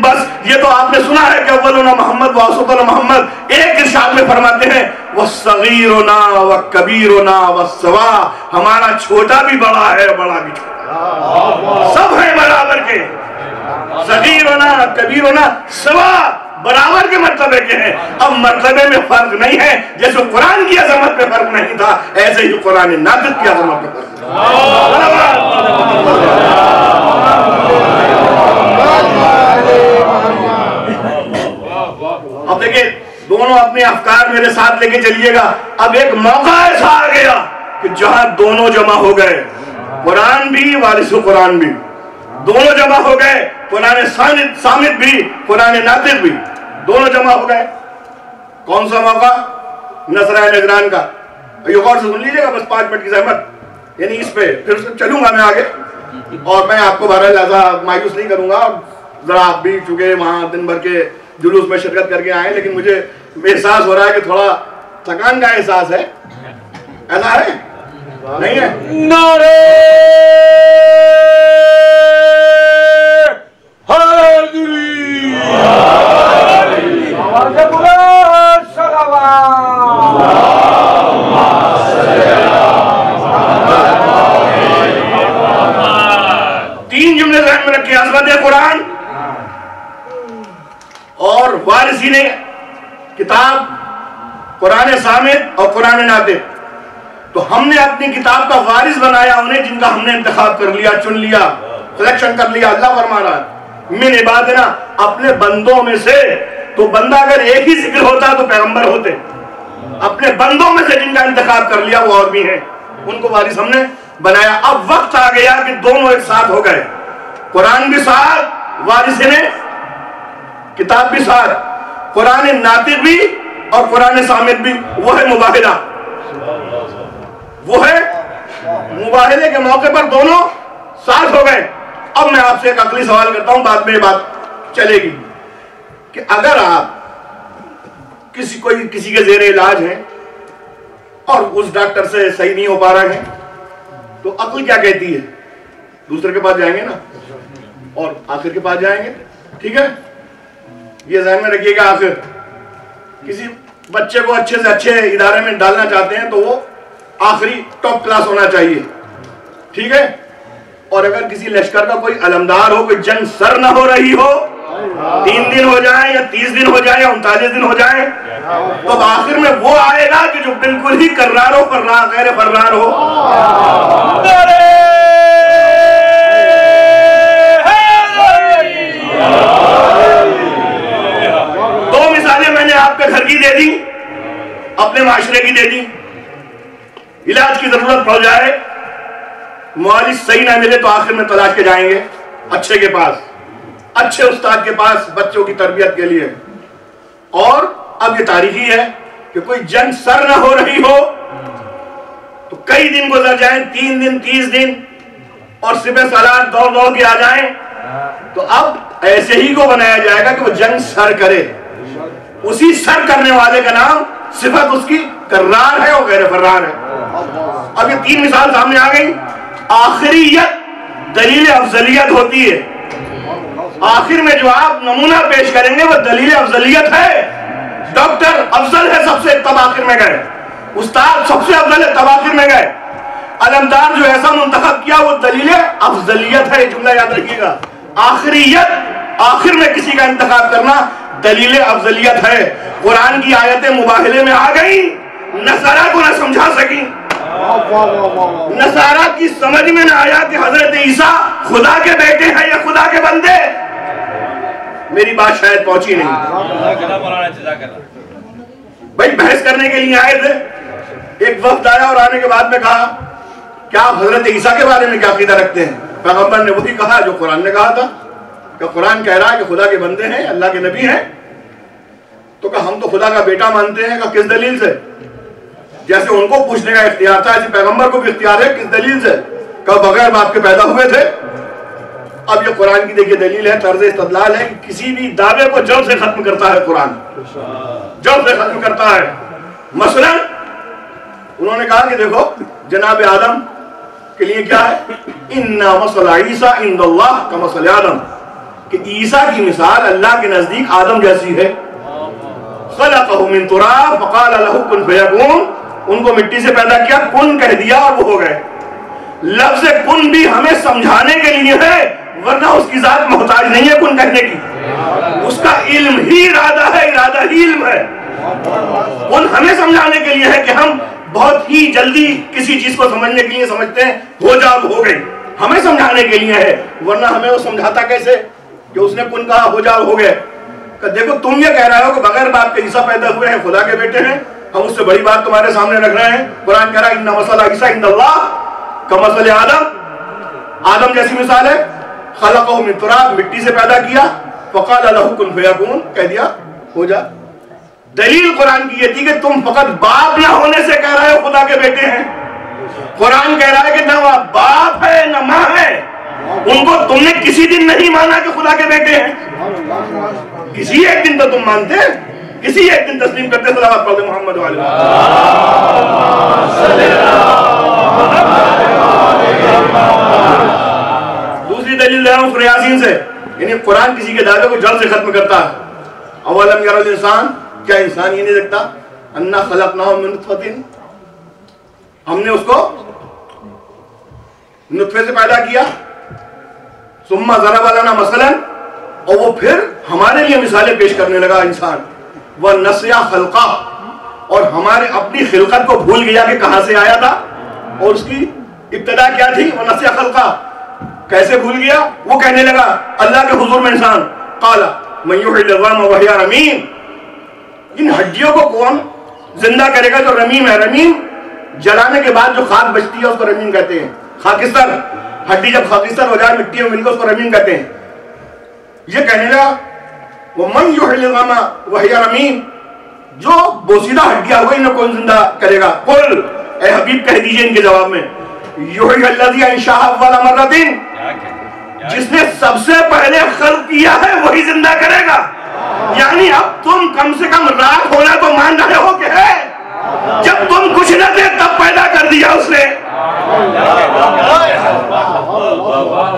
بس یہ تو آپ نے سنا ہے کہ اولنا محمد واسطنا محمد، ایک ارشاد میں فرماتے ہیں وَالصَّغِيرُنَا وَالْكَبِيرُنَا وَالسَّوَا، ہمارا چھوٹا بھی بڑا ہے بڑا بھی چھوٹا، سب ہیں برابر کے، صغیرنا کبیرنا سوا، برابر کے مرتبے کے ہیں۔ اب مرتبے میں فرق نہیں ہے، جیسے قرآن کی عظمت میں فرق نہیں تھا ایسے ہی قرآن ناطق کی عظمت میں فرق ہے۔ اب دیکھیں دونوں اپنے افکار میرے ساتھ لے کے چلیے گا۔ اب ایک موقع ایسا آ گیا کہ جہاں دونوں جمع ہو گئے، قرآن بھی وارث قرآن بھی دونوں جمع ہو گئے، قرآن صامت بھی قرآن ناطق بھی دونوں جمع ہو گئے۔ کون سا موقع؟ نصرہ نجران کا۔ یہ غور سے سن لیجیے گا، بس 5 منٹ کی زحمت، یعنی اس پہ پھر چلوں گا میں آگے، اور میں آپ کو بہرحال ایسا مایوس نہیں کروں گا۔ ذرا آپ بھی چونکہ وہاں دن بھر کے جلوس میں شرکت کر کے آئے، لیکن مجھے احساس ہو رہا ہے کہ تھوڑا تھکان کا احساس ہے، ایسا ہے نہیں ہے؟ نعرہ حیدری، آواز بلند صلوات، 3 جملے ذہن میں رکھیں، عظمت قرآن اور وارثین کتاب، قرآن صامت اور قرآن ناطق۔ تو ہم نے اپنی کتاب کا وارث بنایا انہیں جن کا ہم نے انتخاب کر لیا، چن لیا، سلیکشن کر لیا۔ اللہ فرما رہا ہے من عبادنا، اپنے بندوں میں سے۔ تو بندہ اگر ایک ہی ذکر ہوتا تو پیغمبر ہوتے، اپنے بندوں میں سے جن کا انتخاب کر لیا وہ اور بھی ہیں، ان کو وارث ہم نے بنایا۔ اب وقت آ گیا کہ دونوں ایک ساتھ ہو گئے، قرآن بھی ساتھ، وارثین کتاب بھی ساتھ، قرآن ناطق بھی اور قرآن صامت بھی، وہ ہے مباہلہ، وہ ہے مباہلے کے موقع پر دونوں ساتھ ہو گئے۔ اب میں آپ سے ایک عقلی سوال کرتا ہوں، بعد میں یہ بات چلے گی، کہ اگر آپ کسی کے زیر علاج ہیں اور اس ڈاکٹر سے صحیح نہیں ہو پا رہے ہیں، تو عقل کیا کہتی ہے؟ دوسرے کے پاس جائیں گے نا، اور آخر کے پاس جائیں گے، ٹھیک ہے؟ یہ ذہن میں رکھیے گا، آخر کسی بچے کو اچھے سے اچھے ادارے میں ڈالنا چاہتے ہیں تو وہ آخری ٹاپ کلاس ہونا چاہیے، ٹھیک ہے؟ اور اگر کسی لشکر کا کوئی علمدار ہو، کوئی جنگ سر نہ ہو رہی ہو، 3 دن ہو جائیں یا 30 دن ہو جائیں یا 39 دن ہو جائیں، تو آخر میں وہ آئے گا کہ جو بالکل ہی کرار ہو، غیر فرار ہو۔ دو مثالیں میں نے آپ کے گھر کی دے دی، اپنے معاشرے کی دے دی۔ علاج کی ضرورت پڑ جائے، معالج صحیح نہ ملے تو آخر میں تلاش کے جائیں گے اچھے کے پاس، اچھے استاد کے پاس بچوں کی تربیت کے لیے۔ اور اب یہ تاریخی ہے کہ کوئی جنگ سر نہ ہو رہی ہو تو کئی دن گزر جائیں، 3 دن 30 دن، اور سپہ سالار دوڑ کے آ جائیں، تو اب ایسے ہی کو بنایا جائے گا کہ وہ جنگ سر کرے۔ اسی سر کرنے والے کا نام، صفت اس کی کرار ہے اور غیر فرار ہے۔ اب یہ 3 مثال سامنے آ گئی۔ آخریت دلیل افضلیت ہوتی ہے، آخر میں جو آپ نمونہ پیش کریں گے وہ دلیل افضلیت ہے۔ ڈاکٹر افضل ہے سب سے، تب آخر میں گئے، استاد سب سے افضل ہے، تب آخر میں گئے، علمدار جو ایسا منتخب کیا وہ دلیل افضلیت ہے۔ یہ جملہ یاد رکھیے گا، آخریت، آخر میں کسی کا انتخاب کرنا دلیل افضلیت ہے۔ قرآن کی آیتیں مباہلے میں آ گئی، نصارہ کو نہ سمجھا سکی، نصارہ کی سمجھ میں نہ آیا کہ حضرت عیسیٰ خدا کے بیٹے ہیں یا خدا کے بندے۔ میری بات شاید پہنچی نہیں۔ بھائی بحث کرنے کے لیے آئے تھے، ایک وفد آیا اور آنے کے بعد میں کہا کیا آپ حضرت عیسیٰ کے بارے میں کیا عقیدہ رکھتے ہیں؟ پیغمبر نے وہی کہا جو قرآن نے کہا تھا، کہ قرآن کہہ رہا ہے کہ خدا کے بندے ہیں، اللہ کے نبی ہیں۔ تو کہا ہم تو خدا کا بیٹا مانتے ہیں۔ کہا کس دلیل سے؟ جیسے ان کو پوچھنے کا اختیار تھا، ایسے پیغمبر کو بھی اختیار ہے، کس دلیل سے؟ کہا بغیر باپ کے پیدا ہوئے تھے۔ اب یہ قرآن کی دیکھیے دلیل ہے، طرز استدلال ہے، کسی بھی دعوے کو جڑ سے ختم کرتا ہے قرآن، جڑ سے ختم کرتا ہے۔ مثلا انہوں نے کہا کہ دیکھو جناب آدم کے لیے کیا ہے، اِنَّ مَثَلَ عِیسَىٰ عِنْدَ اللَّهِ كَمَثَلِ آدم، کہ عیسیٰ کی مثال اللہ کے نزدیک آدم جیسی ہے۔ خَلَقَهُ مِن تُرَابٍ فَقَالَ لَهُ كُن فَيَكُونُ، ان کو مٹی سے پیدا کیا، کن کہہ دیا اور وہ ہو گئے۔ لفظ کن بھی ہمیں سمجھانے کے لیے ہے، ورنہ اس کی ذات محتاج نہیں ہے کن کہنے کی، اس کا علم ہی ارادہ ہے، ارادہ ہی علم ہے۔ کن ہمیں سمجھانے کے لیے ہے کہ ہم بہت ہی جلدی کسی چیز کو سمجھنے کے لیے سمجھتے ہیں، ہو جا ہو گئی، ہمیں سمجھانے کے لیے ہے، ورنہ ہمیں وہ سمجھاتا کیسے کہ اس نے کن کہا ہو جا ہو گئے۔ کہ دیکھو تم یہ کہہ رہے ہو کہ بغیر باپ کے عیسیٰ پیدا ہوئے ہیں، خدا کے بیٹے ہیں، ہم اس سے بڑی بات تمہارے سامنے رکھ رہے ہیں۔ قرآن کہہ رہا ہے اِنَّ مَثَلَ عِیسَىٰ عِنْدَ اللَّهِ كَمَثَلِ آدم، آدم جیسی مثال ہے۔ خَلَقَهُ مِن تُرَابٍ، مٹی سے پیدا کیا، فَقَالَ لَهُ كُن فَيَكُونُ، کہہ دیا ہو جا۔ دلیل قرآن کی یہ تھی کہ تم فقط باپ نہ ہونے سے کہہ رہے ہو خدا کے بیٹے ہیں۔ قرآن کہہ رہا ہے کہ نہ وہ باپ ہے نہ ماں ہے، ان کو تم نے کسی دن نہیں مانا کہ خدا کے بیٹے ہیں۔ کسی ایک دن تو تم مانتے، کسی ایک دن تسلیم کرتے۔ صلوات پڑھ دیں محمد والے۔ دوسری دلیل لے رہا ہوں سورہ یاسین سے، یعنی قرآن کسی کے دعوے کو جڑ سے ختم کرتا ہے۔ اولم یری الانسان، کیا انسان یہ نہیں دیکھتا، انا خلقناہ من نطفۃ، ہم نے اس کو نطفے سے پیدا کیا، ثم ضرب لنا مثلا، اور وہ پھر ہمارے لیے مثالیں پیش کرنے لگا انسان، وَنَسِيَ خَلْقَهُ، اور ہمارے اپنی خلقت کو بھول گیا کہ کہاں سے آیا تھا اور اس کی ابتدا کیا تھی۔ وَنَسِيَ خَلْقَهُ، کیسے بھول گیا؟ وہ کہنے لگا اللہ کے حضور میں انسان، قَالَ مَن يُحْيِي الْعِظَامَ وَهِيَ رَمِيمٌ، ان ہڈیوں کو کون زندہ کرے گا جو رمیم ہے؟ رمیم جلانے کے بعد جو خاک بچتی ہے اس کو رمیم کہتے ہیں۔ خاکستر، ہڈی جب خاکستر ہو جائے مٹی میں مل کر اس کو رمیم کہتے ہیں۔ یہ کہنے لگا وَمَنْ يُحْيِي الْعِظَامَ وَهِيَ رَمِيمٌ، جو بوسیدہ ہڈیاں ہوئی انہیں کون زندہ کرے گا؟ قل، اے حبیب کہہ دیجئے ان کے جواب میں، یحیی الذی انشأ اول مرۃ، جس نے سب سے پہلے خلق کیا ہے وہی زندہ کرے گا۔ یعنی اب تم کم سے کم راکھ ہونا تو مان رہے ہو کہ ہے، جب تم کچھ نہ تھے تب پیدا کر دیا اس نے۔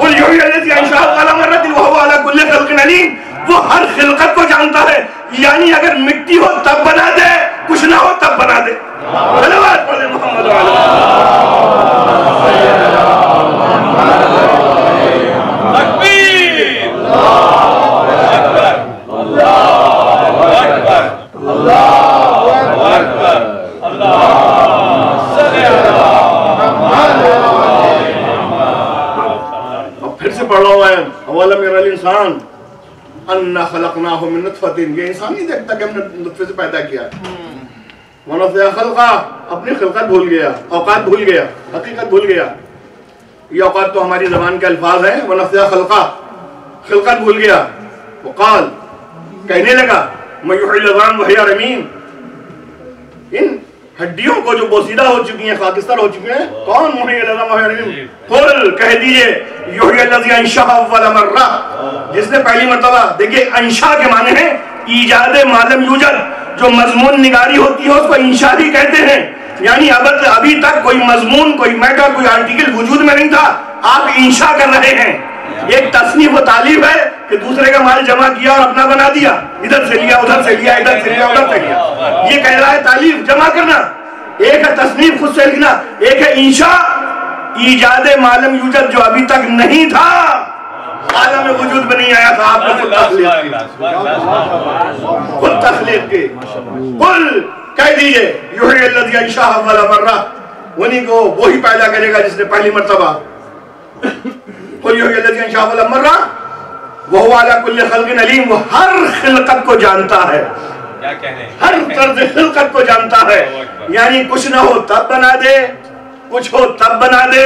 قل یحیی الذی انشأ اول مرۃ وهو علی کل خلق علیم، وہ ہر خلقت کو جانتا ہے، یعنی اگر مٹی ہو تب بنا دے، کچھ نہ ہو تب بنا دے۔ صلوات پڑھیں محمد وعلی تکبیر، اللہ اکبر، اللہ اکبر، اللہ اکبر، اللہ صلی اب پھر سے پڑھ رہا ہوں میں، اولم یری الانسان انا خلقناہ من نطفۃ، یہ انسان نہیں دیکھتا کہ ہم نے نطفے سے پیدا کیا ہے۔ ونسیا خلقہ، اپنی خلقت بھول گیا، اوقات بھول گیا، حقیقت بھول گیا۔ یہ اوقات تو ہماری زبان کے الفاظ ہیں، ونسیا خلقہ، خلقت بھول گیا۔ وقال، کہنے لگا، میں یحیی العظام وہی رمیم، ان ہڈیوں کو جو بوسیدہ ہو چکی ہیں، خاکستر ہو چکی ہیں، کون محیی العظام وہی رمیم؟ قل، کہہ دیجئے، یحیی الذی انشأ اول مرۃ، جس نے پہلی مرتبہ، دیکھئے انشاء کے معنی ہیں ایجاد ما لم یوجد، جو مضمون نگاری ہوتی ہے اس کو انشاء ہی کہتے ہیں، یعنی ابھی تک کوئی مضمون، کوئی میٹر، کوئی آرٹیکل وجود میں نہیں تھا، آپ انشاء کر رہے ہیں۔ ایک تصنیف و تعلیف ہے کہ دوسرے کا مال جمع کیا اور اپنا بنا دیا، ادھر سے لیا ادھر سے لیا، ادھر سے لیا ادھر سے لیا، یہ کہہ رہا ہے تعلیف، جمع کرنا۔ ایک ہے تصنیف، خود سے لکھنا، ایک ہے انشاء، ایجاد ما لم یوجد، جو ابھی تک نہیں تھا، عالم وجود میں نہیں آیا تھا، آپ نے خود تخلیق کی۔ قل، کہہ دیجئے، یحیی الذی انشأ اول مرۃ، انہی کو وہی پیدا کرے گا جس نے پہلی مرتبہ۔ قل یحیی الذی انشأ اول مرۃ وہو علی کل خلق علیم، وہ ہر خلقت کو جانتا ہے، ہر طرز خلقت کو جانتا ہے، یعنی کچھ نہ ہو تب بنا دے، کچھ ہو تب بنا دے،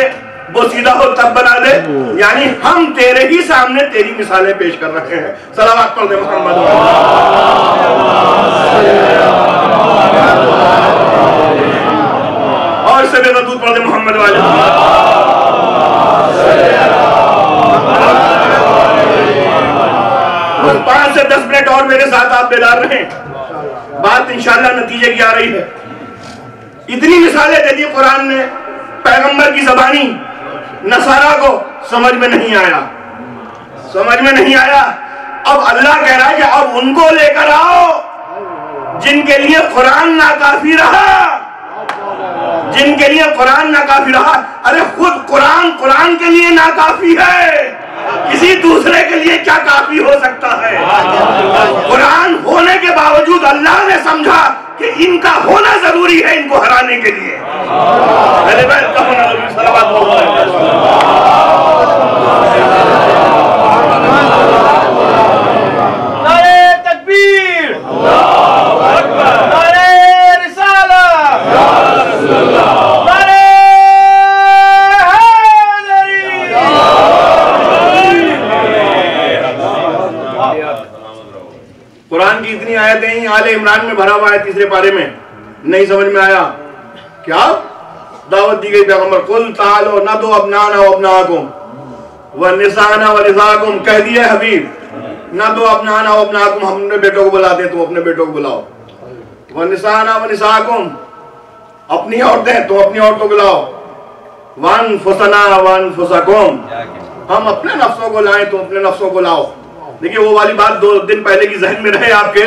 بوسیدہ ہو تب بنا دے، یعنی ہم تیرے ہی سامنے تیری مثالیں پیش کر رہے ہیں۔ صلوات پڑھ دے محمد اور سے بے درود پڑھ دے محمد والے۔ 5 سے 10 منٹ اور میرے ساتھ آپ بیدار رہیں، بات انشاءاللہ نتیجے کی آ رہی ہے۔ اتنی مثالیں دے دی قرآن نے، پیغمبر کی زبانی، نصارہ کو سمجھ میں نہیں آیا، سمجھ میں نہیں آیا۔ اب اللہ کہہ رہا ہے کہ اب ان کو لے کر آؤ جن کے لیے قرآن ناکافی رہا، جن کے لیے قرآن ناکافی رہا۔ ارے خود قرآن کے لیے ناکافی ہے، کسی دوسرے کے لیے کیا کافی ہو سکتا ہے؟ قرآن ہونے کے باوجود اللہ نے سمجھا کہ ان کا ہونا ضروری ہے ان کو ہرانے کے لیے۔ میرے بیت کا ہونا ضروری، صلوات نعرہ تکبیر، اللہ اکبر، نعرہ رسالت، یا رسول اللہ، نعرہ قرآن کی اتنی آیتیں ہی آل عمران میں بھرا ہوا ہے، تیسرے پارے میں، نہیں سمجھ میں آیا کیا دعوت دی گئی پیغمبر؟ قل تعالوا ندعو ابناءنا وابناءکم ونساءنا ونساءکم، کہہ دیا حبیب ندعو ابناءنا وابناءکم، ہم نے بیٹوں کو بلاتے ہیں، تم اپنے بیٹوں کو بلاؤ، ونساءنا ونساءکم، اپنی عورتیں تم اپنی عورتوں کو لاؤ، وانفسنا وانفسکم، ہم اپنے نفسوں کو لائیں تم اپنے نفسوں کو لاؤ۔ دیکھیں وہ والی بات 2 دن پہلے کی ذہن میں رہے آپ کے،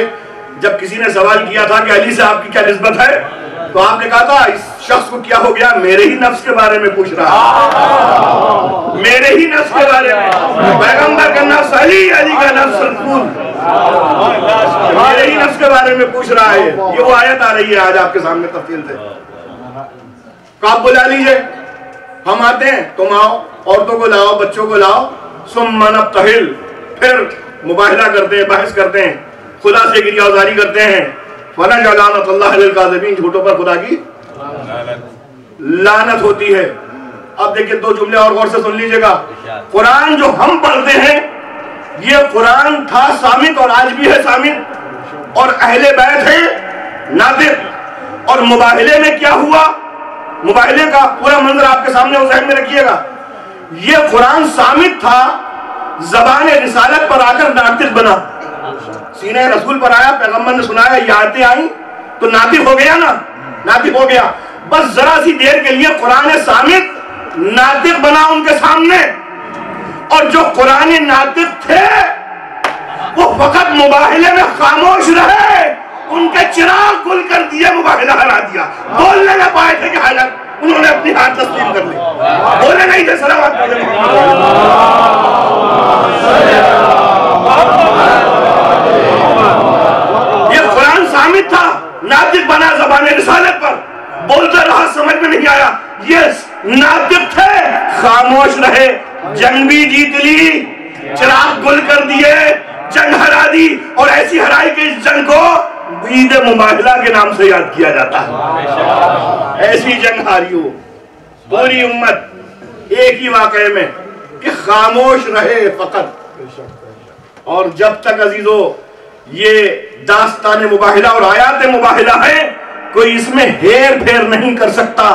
جب کسی نے سوال کیا تھا کہ علی سے آپ کی کیا نسبت ہے، تو آپ نے کہا تھا اس شخص کو کیا ہو گیا، میرے ہی نفس کے بارے میں پوچھ رہا ہے، میرے ہی نفس کے بارے میں، پیغمبر کا نفس علی، علی کا نفس رسول، میرے ہی نفس کے بارے میں پوچھ رہا ہے۔ یہ وہ آیت آ رہی ہے آج آپ کے سامنے تفصیل سے۔ تو آپ بلا لیجئے، ہم آتے ہیں، تم آؤ، عورتوں کو لاؤ، بچوں کو لاؤ، ثم نبتہل، پھر مباہلہ کرتے ہیں، بحث کرتے ہیں، خدا سے گریہ آزاری کرتے ہیں، وَنَجْعَلْ لَعْنَتَ اللَّهِ لِلْكَاذِبِينَ، جھوٹوں پر خدا کی لعنت ہوتی ہے۔ اب دیکھیں 2 جملے اور غور سے سن لیجئے گا۔ قرآن جو ہم پڑھتے ہیں یہ قرآن تھا صامت اور آج بھی ہے صامت، اور اہل بیت ہے ناطق۔ اور مباہلے میں کیا ہوا؟ مباہلے کا پورا منظر آپ کے سامنے وہ ذہن میں رکھیے گا۔ یہ قرآن صامت تھا، زبان رسالت پر آ کر ناطق بنا، سینہ رسول پر آیا، پیغمبر نے سنایا، یہ آیتیں آئیں تو ناطق ہو گیا نا، ناطق ہو گیا۔ بس ذرا سی دیر کے لیے قرآن صامت ناطق بنا ان کے سامنے، اور جو قرآن ناطق تھے وہ فقط مباہلے میں خاموش رہے، ان کے چراغ گل کر دیے، مباہلہ ہرا دیا، بولنے نہ پائے تھے کہ حالت انہوں نے اپنی ہاتھ تسلیم کر لی، بولے نہیں تھے۔ صلوات پڑھیں یہ قرآن صامت تھا، ناطق بنا زبان رسالت پر، بولتا رہا، سمجھ میں نہیں آیا، یہ ناطق تھے، خاموش رہے، جنگ بھی جیت لی، چراغ گل کر دیے، جنگ ہرا دی، اور ایسی ہرائی کہ اس جنگ کو عید مباہلہ کے نام سے یاد کیا جاتا ہے۔ ایسی جنگ ہاری ہو پوری امت ایک ہی واقعے میں کہ خاموش رہے فقط۔ اور جب تک عزیزو یہ داستان مباہلہ اور آیات مباہلہ ہے، کوئی اس میں ہیر پھیر نہیں کر سکتا،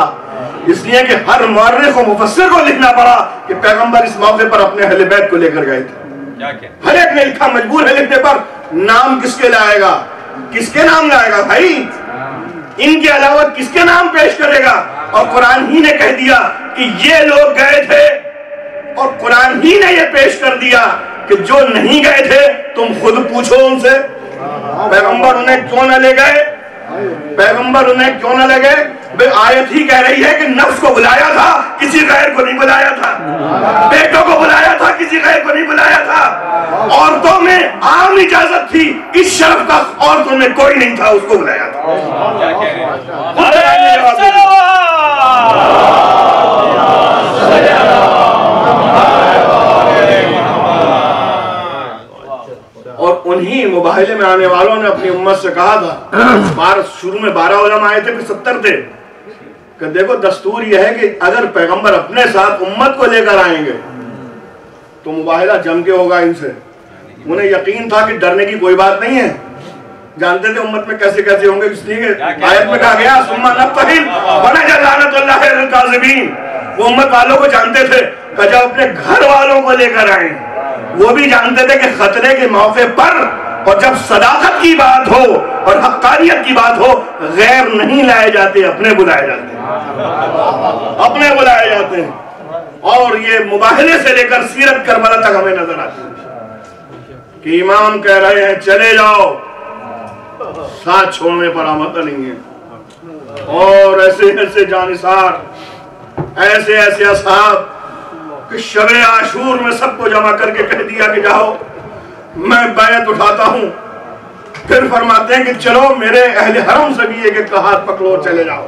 اس لیے کہ ہر مورخ و مفسر کو لکھنا پڑا کہ پیغمبر اس موقع پر اپنے اہل بیت کو لے کر گئے تھے۔ ہر ایک نے لکھا، مجبور ہے لکھنے پر، نام کس کے لائے گا، کس کے نام لائے گا بھائی، ان کے علاوہ کس کے نام پیش کرے گا؟ اور قرآن ہی نے کہہ دیا کہ یہ لوگ گئے تھے، اور قرآن ہی نے یہ پیش کر دیا کہ جو نہیں گئے تھے تم خود پوچھو ان سے، پیغمبر انہیں کیوں نہ لے گئے، پیغمبر انہیں کیوں نہ لے گئے؟ بے آیت ہی کہہ رہی ہے کہ نفس کو بلایا تھا، کسی غیر کو نہیں بلایا تھا، بیٹوں کو بلایا تھا، کسی غیر کو نہیں بلایا تھا، عورتوں میں عام اجازت تھی، اس شرف کا عورتوں میں کوئی نہیں تھا، اس کو بلایا تھا۔ اور انہی مباہلے میں آنے والوں نے اپنی امت سے کہا تھا، شروع میں 12 علماء آئے تھے، پھر 70 تھے، کہ دیکھو دستور یہ ہے کہ اگر پیغمبر اپنے ساتھ امت کو لے کر آئیں گے تو مباہلہ جم کے ہوگا ان سے۔ انہیں یقین تھا کہ ڈرنے کی کوئی بات نہیں ہے، جانتے تھے امت میں کیسے کیسے ہوں گے، اس لیے کہ آیت میں کہا گیا ثم نبتہل ونجعل لعنۃ اللہ علی الکاذبین۔ وہ امت والوں کو جانتے تھے کہ جب اپنے گھر والوں کو لے کر آئیں، وہ بھی جانتے تھے کہ خطرے کے موقع پر اور جب صداقت کی بات ہو اور حقانیت کی بات ہو، غیر نہیں لائے جاتے، اپنے بلائے جاتے ہیں، اپنے بلائے جاتے ہیں۔ اور یہ مباہلے سے لے کر سیرت کربلا تک ہمیں نظر آتی ہے کہ امام کہہ رہے ہیں چلے جاؤ، ساتھ چھوڑنے پر آمادہ نہیں ہے، اور ایسے ایسے جانثار، ایسے ایسے اصحاب کہ شب عاشور میں سب کو جمع کر کے کہہ دیا کہ جاؤ میں بیعت اٹھاتا ہوں، پھر فرماتے ہیں کہ چلو میرے اہل حرم سے بھی ایک ہاتھ پکڑو چلے جاؤ۔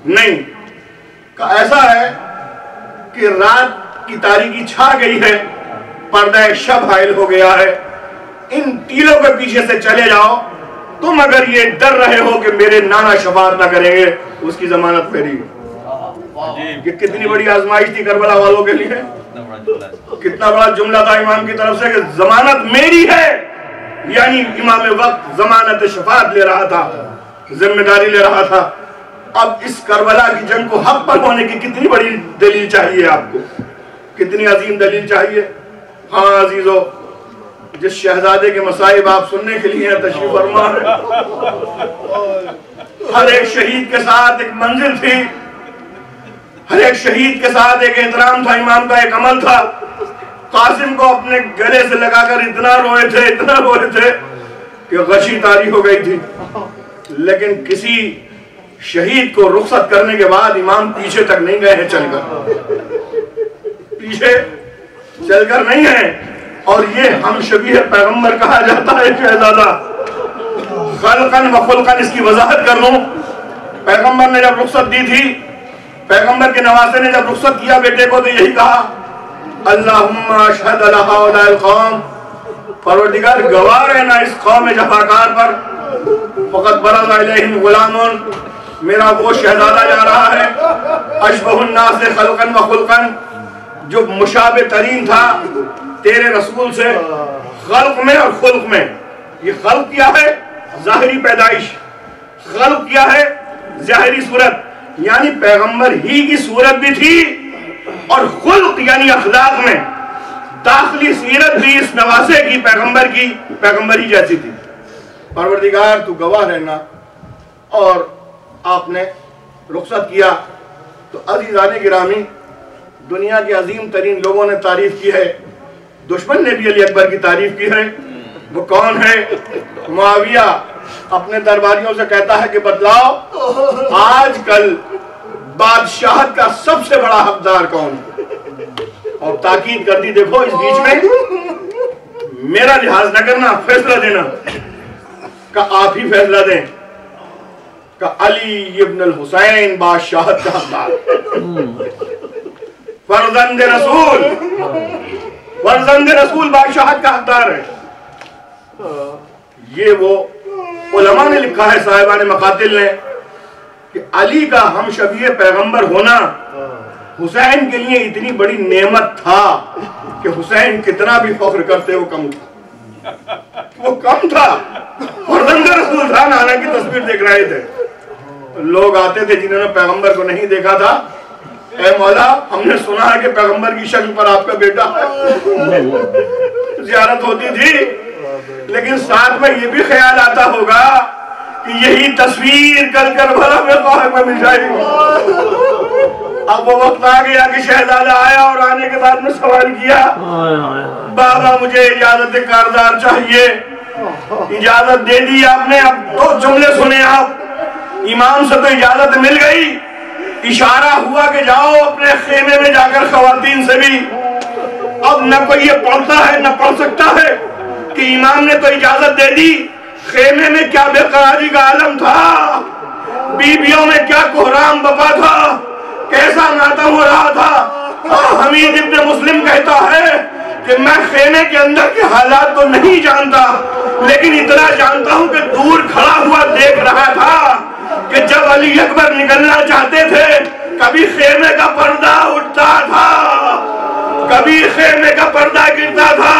نہیں، ایسا ہے کہ رات کی تاریکی چھا گئی ہے، پردہ شب حائل ہو گیا ہے، ان ٹیلوں کے پیچھے سے چلے جاؤ، تم اگر یہ ڈر رہے ہو کہ میرے نانا شفاعت نہ کریں گے، اس کی ضمانت میری۔ یہ کتنی بڑی آزمائش تھی کربلا والوں کے لیے، کتنا بڑا جملہ تھا امام کی طرف سے کہ ضمانت میری ہے، یعنی امام وقت ضمانت شفاعت لے رہا تھا، ذمہ داری لے رہا تھا۔ اب اس کربلا کی جنگ کو حق پر ہونے کی کتنی بڑی دلیل چاہیے آپ کو، کتنی عظیم دلیل چاہیے۔ ہاں عزیزو، جس شہزادے کے مصائب آپ سننے کے لیے تشریف فرما ہے، ہر ایک شہید کے ساتھ ایک منزل تھی، ہر ایک شہید کے ساتھ ایک احترام تھا، امام کا ایک عمل تھا۔ قاسم کو اپنے گلے سے لگا کر اتنا روئے تھے کہ غشی طاری ہو گئی تھی، لیکن کسی شہید کو رخصت کرنے کے بعد امام پیچھے تک نہیں گئے ہیں، چل کر نہیں ہیں۔ اور یہ ہم شبیہ پیغمبر کہا جاتا ہے شہزادہ، خلقاً و خلقاً۔ اس کی وضاحت کر لوں، پیغمبر نے جب رخصت دی تھی، پیغمبر کے نواسے نے جب رخصت کیا بیٹے کو، تو یہی کہا اللہم اشہد علی ہؤلاء القوم، پروردگار گواہ رہنا اس قوم جفاکار پر، فقط برز الیہم غلام، میرا وہ شہزادہ جا رہا ہے اشبہ الناس خلقاً و خلقاً، جو مشابہ ترین تھا تیرے رسول سے خلق میں اور خلق میں. یہ خلق کیا ہے؟ ظاہری پیدائش. خلق کیا ہے؟ ظاہری صورت. یعنی پیغمبر ہی کی صورت بھی تھی اور خلق یعنی اخلاق میں داخلی سیرت بھی اس نواسے کی پیغمبری جیسی تھی. پروردگار تو گواہ رہنا. اور آپ نے رخصت کیا تو عزیزان گرامی دنیا کے عظیم ترین لوگوں نے تعریف کی ہے. دشمن نے بھی علی اکبر کی تعریف کی ہے. وہ کون ہے؟ معاویہ اپنے درباریوں سے کہتا ہے کہ بتلاؤ آج کل بادشاہت کا سب سے بڑا حقدار کون ہے؟ اور تاکید کر دی دیکھو اس بیچ میں میرا لحاظ نہ کرنا، فیصلہ دینا کہ آپ ہی فیصلہ دیں کہ علی ابن الحسین بادشاہت کا حقدار، فرزند رسول بادشاہت کا حقدار ہے. یہ وہ علماء نے لکھا ہے، صاحبان مقاتل نے، کہ علی کا ہم شبیہ پیغمبر ہونا حسین کے لیے اتنی بڑی نعمت تھا کہ حسین کتنا بھی فخر کرتے وہ کم تھا. فرزند رسول تھا، نانا کی تصویر دیکھ رہے تھے. لوگ آتے تھے جنہوں نے پیغمبر کو نہیں دیکھا تھا، اے مولا ہم نے سنا ہے کہ پیغمبر کی شکل پر آپ کا بیٹا ہے. زیارت ہوتی تھی لیکن ساتھ میں یہ بھی خیال آتا ہوگا کہ یہی تصویر کربلا میں خواہد میں مل جائے گی. اب وہ وقت آ گیا کہ شہزادہ آیا اور آنے کے بعد میں سوال کیا، بابا مجھے اجازت کاردار چاہیے. اجازت دے دی آپ نے. اب دو جملے سنے آپ. امام سے تو اجازت مل گئی، اشارہ ہوا کہ جاؤ اپنے خیمے میں جا کر خواتین سے بھی. اب نہ کوئی یہ پڑھتا ہے نہ پڑھ سکتا ہے کہ امام نے تو اجازت دے دی، خیمے میں کیا بے قراری کا عالم تھا، بیویوں میں کیا کوہرام بپا تھا، کیسا ماتم ہو رہا تھا. حمید ابن مسلم کہتا ہے کہ میں خیمے کے اندر کے حالات تو نہیں جانتا لیکن اتنا جانتا ہوں کہ دور کھڑا ہوا دیکھ رہا تھا کہ جب علی اکبر نکلنا چاہتے تھے کبھی خیمے کا پردہ اٹھتا تھا، کبھی خیمے کا پردہ گرتا تھا.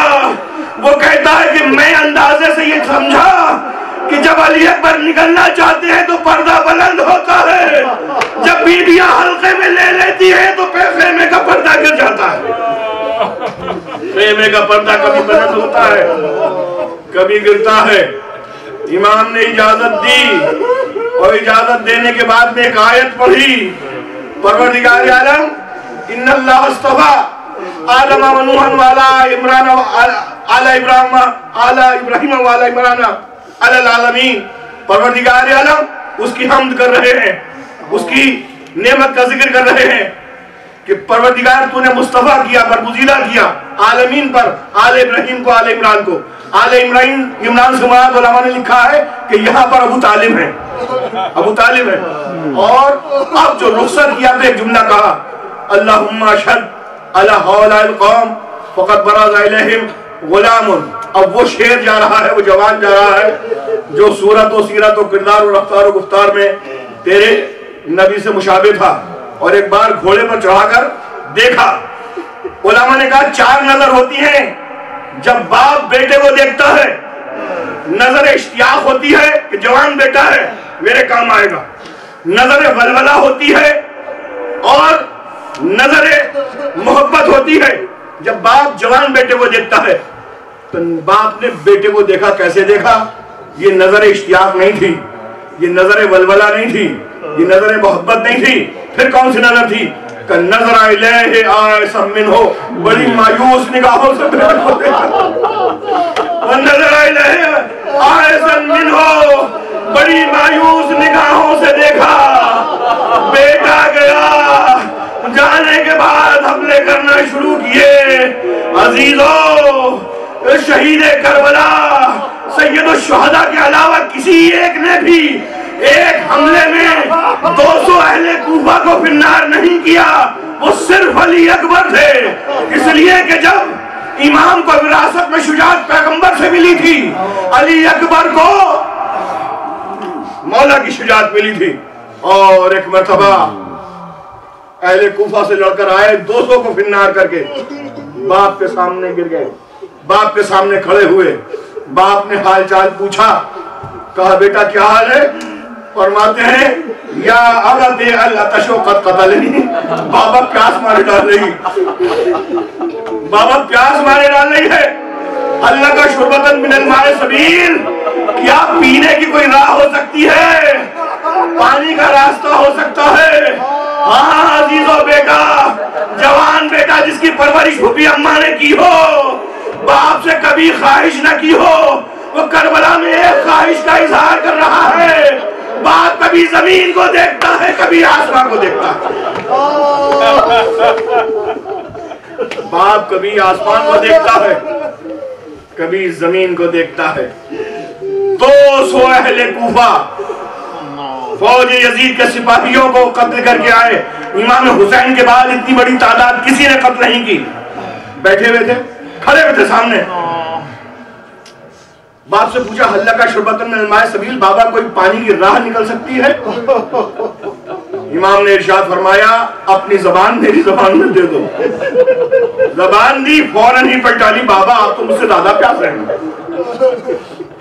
وہ کہتا ہے کہ میں اندازے سے یہ سمجھا کہ جب علی اکبر نکلنا چاہتے ہیں تو پردہ بلند ہوتا ہے، جب بیویاں حلقے میں لے لیتی ہیں تو خیمے کا پردہ گر جاتا ہے. خیمے کا پردہ کبھی بلند ہوتا ہے کبھی گرتا ہے. امام نے اجازت دی اور اجازت دینے کے بعد میں ایک آیت پڑھی، پروردگار عالم ان اللہ اصطفیٰ آدم و نوح والا عمران آل ابراہیم والا عمران علی العالمین. پروردگار عالم اس کی حمد کر رہے ہیں، اس کی نعمت کا ذکر کر رہے ہیں کہ پروردگار تو نے مصطفیٰ کیا، برگزیدہ کیا عالمین پر، آل ابراہیم کو، آل عمران کو. آل عمران سے مراد علماء نے لکھا ہے کہ یہاں پر ابو طالب ہے، ابو طالب ہے. اور اب جو رخصت کیا تو ایک جملہ کہا، اللہم اشہد علی ہؤلاء القوم فقد برز الیہم غلام. اب وہ شیر جا رہا ہے، وہ جوان جا رہا ہے جو صورت و سیرت و کردار و رفتار و گفتار میں تیرے نبی سے مشابہ تھا. اور ایک بار گھوڑے پر چڑھا کر دیکھا. علماء نے کہا چار نظر ہوتی ہیں جب باپ بیٹے کو دیکھتا ہے. نظر اشتیاق ہوتی ہے کہ جوان بیٹا ہے میرے کام آئے گا، نظر ولولہ ہوتی ہے، اور نظر محبت ہوتی ہے جب باپ جوان بیٹے کو دیکھتا ہے. تو باپ نے بیٹے کو دیکھا، کیسے دیکھا؟ یہ نظر اشتیاق نہیں تھی، یہ نظر ولولہ نہیں تھی، یہ نظر محبت نہیں تھی. پھر کون سی نظر تھی؟ کہ نظر الیہ آئسا منہ، بڑی مایوس نگاہوں سے بیٹے کو دیکھا. نظر الیہ آئسا منہ، بڑی مایوس نگاہوں سے دیکھا. بیٹا گیا، جانے کے بعد حملے کرنا شروع کیے. عزیزو، شہید کربلا سید الشہداء کے علاوہ کسی ایک نے بھی ایک حملے میں 200 اہل کوفہ کو فنار نہیں کیا. وہ صرف علی اکبر تھے. اس لیے کہ جب امام کو وراثت میں شجاعت پیغمبر سے ملی تھی، علی اکبر کو مولا کی شجاعت ملی تھی. اور ایک مرتبہ اہل کوفہ سے لڑ کر آئے 200 کو فنار کر کے. باپ کے سامنے گر گئے، باپ کے سامنے کھڑے ہوئے، باپ نے حال چال پوچھا، کہا بیٹا کیا حال ہے؟ فرماتے ہیں یا ابت العطش قد قتلنی، بابا پیاس مارے ڈال رہی، بابا پیاس مارے ڈال رہی ہے، اللہ کا شربتن من الماء سبیل، کیا پینے کی کوئی راہ ہو سکتی ہے؟ پانی کا راستہ ہو سکتا ہے؟ ہاں عزیزو بیٹا، جوان بیٹا جس کی پرورش پھوپھی اماں نے کی ہو، باپ سے کبھی خواہش نہ کی ہو، وہ کربلا میں ایک خواہش کا اظہار کر رہا ہے، باپ کبھی زمین کو دیکھتا ہے کبھی آسمان کو دیکھتا ہے، باپ کبھی آسمان کو دیکھتا ہے کبھی زمین کو دیکھتا ہے۔ 200 اہل کوفہ فوج یزید کے سپاہیوں کو قتل کر کے آئے، امام حسین کے بعد اتنی بڑی تعداد کسی نے قتل نہیں کی، بیٹھے ہوئے تھے، کھڑے ہوئے تھے سامنے، باپ سے پوچھا اللہ کا شربتن من الماء سبیل، بابا کوئی پانی کی راہ نکل سکتی ہے؟ امام نے ارشاد فرمایا اپنی زبان میری زبان میں دے دو، زبان دی، فوراً ہی پلٹا لی، بابا آپ تو مجھ سے زیادہ پیاس رہے ہیں۔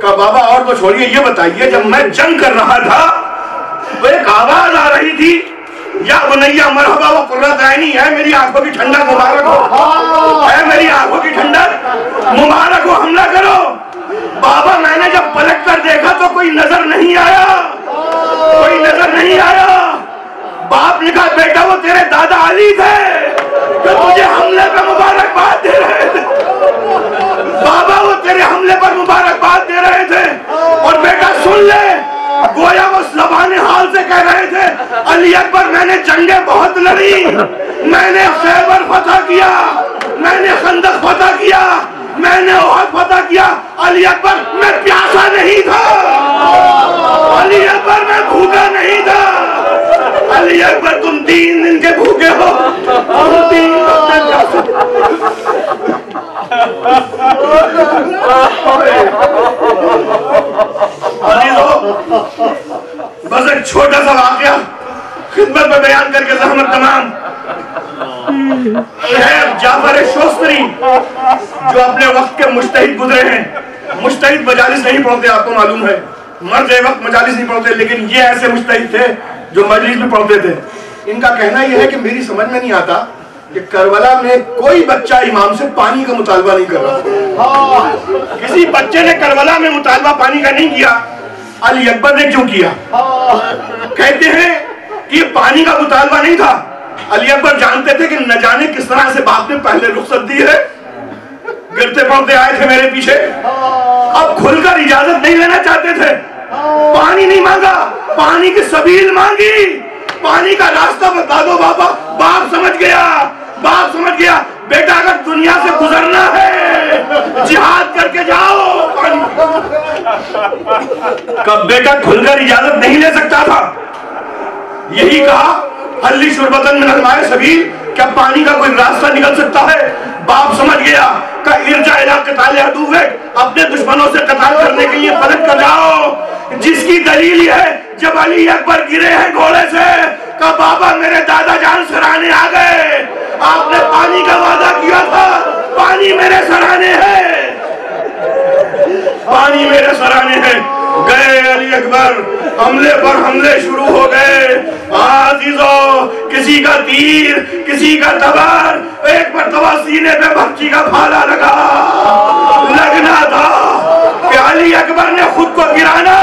کہا بابا اور تو چھوڑیے، یہ بتائیے جب میں جنگ کر رہا تھا تو ایک آواز آ رہی تھی یا بنیا مرحبا و قرۃ عینی، ہے میری آنکھوں کی ٹھنڈک مبارک ہو، ہے میری آنکھوں کی ٹھنڈک مبارک ہو، حملہ کرو۔ بابا میں نے جب پلٹ کر دیکھا تو کوئی نظر نہیں آیا، کوئی نظر نہیں آیا۔ باپ نے کہا بیٹا وہ تیرے دادا علی تھے جو تجھے حملے پہ مبارکباد دے رہے تھے، بابا وہ تیرے حملے پر مبارکباد دے رہے تھے، اور بیٹا سن لے گویا وہ زبان حال سے کہہ رہے تھے علی اکبر میں نے جنگیں بہت لڑی، میں نے خیبر فتح کیا، میں نے خندق فتح کیا، میں نے احد فتح کیا، علی اکبر میں پیاسا نہیں تھا، علی اکبر میں بھوکا نہیں تھا، علی اکبر تم 3 دن کے بھوکے ہو، ہم 3 دن پیاسے۔ بس ایک چھوٹا سا واقعہ خدمت میں بیان کر کے زحمت تمام۔ شیخ جعفر شوستری جو اپنے وقت کے مجتہد گزرے ہیں، مجتہد مجالس نہیں پڑھتے آپ کو معلوم ہے، مرد وقت مجالس نہیں پڑھتے، لیکن یہ ایسے مجتہد تھے جو مجلس میں پڑھتے تھے۔ ان کا کہنا یہ ہے کہ میری سمجھ میں نہیں آتا کہ کربلا میں کوئی بچہ امام سے پانی کا مطالبہ نہیں کر رہا، کسی بچے نے کربلا میں مطالبہ پانی کا نہیں کیا، علی اکبر نے کیوں کیا؟ کہتے ہیں کہ یہ پانی کا مطالبہ نہیں تھا، علی اکبر جانتے تھے کہ نہ جانے کس طرح سے باپ نے پہلے رخصت دی ہے، گرتے پڑتے آئے تھے میرے پیچھے، اب کھل کر اجازت نہیں لینا چاہتے تھے، پانی نہیں مانگا، پانی کی سبیل مانگی، پانی کا راستہ بتا دو بابا۔ باپ سمجھ گیا، باپ سمجھ گیا بیٹا اگر دنیا سے گزرنا ہے جہاد کر کے جاؤ، کب بیٹا کھل کر اجازت نہیں لے سکتا تھا، یہی کہا حلی شربتن من الماء سبیل، کیا پانی کا کوئی راستہ نکل سکتا ہے؟ باپ سمجھ گیا کہ ارجع الی قتال عدوک، اپنے دشمنوں سے قتال کرنے کے لیے پلٹ کر جاؤ، جس کی دلیل یہ ہے جب علی اکبر گرے ہیں گھوڑے سے کہا بابا میرے دادا جان سرانے آ گئے، آپ نے پانی کا وعدہ کیا تھا، پانی میرے سرانے ہے، پانی میرے سرانے ہے۔ گئے علی اکبر، حملے پر حملے شروع ہو گئے، عزیزو کسی کا تیر، کسی کا تبر، ایک مرتبہ سینے پہ بھرچی کا پھالا لگنا تھا کہ علی اکبر نے خود کو گرانا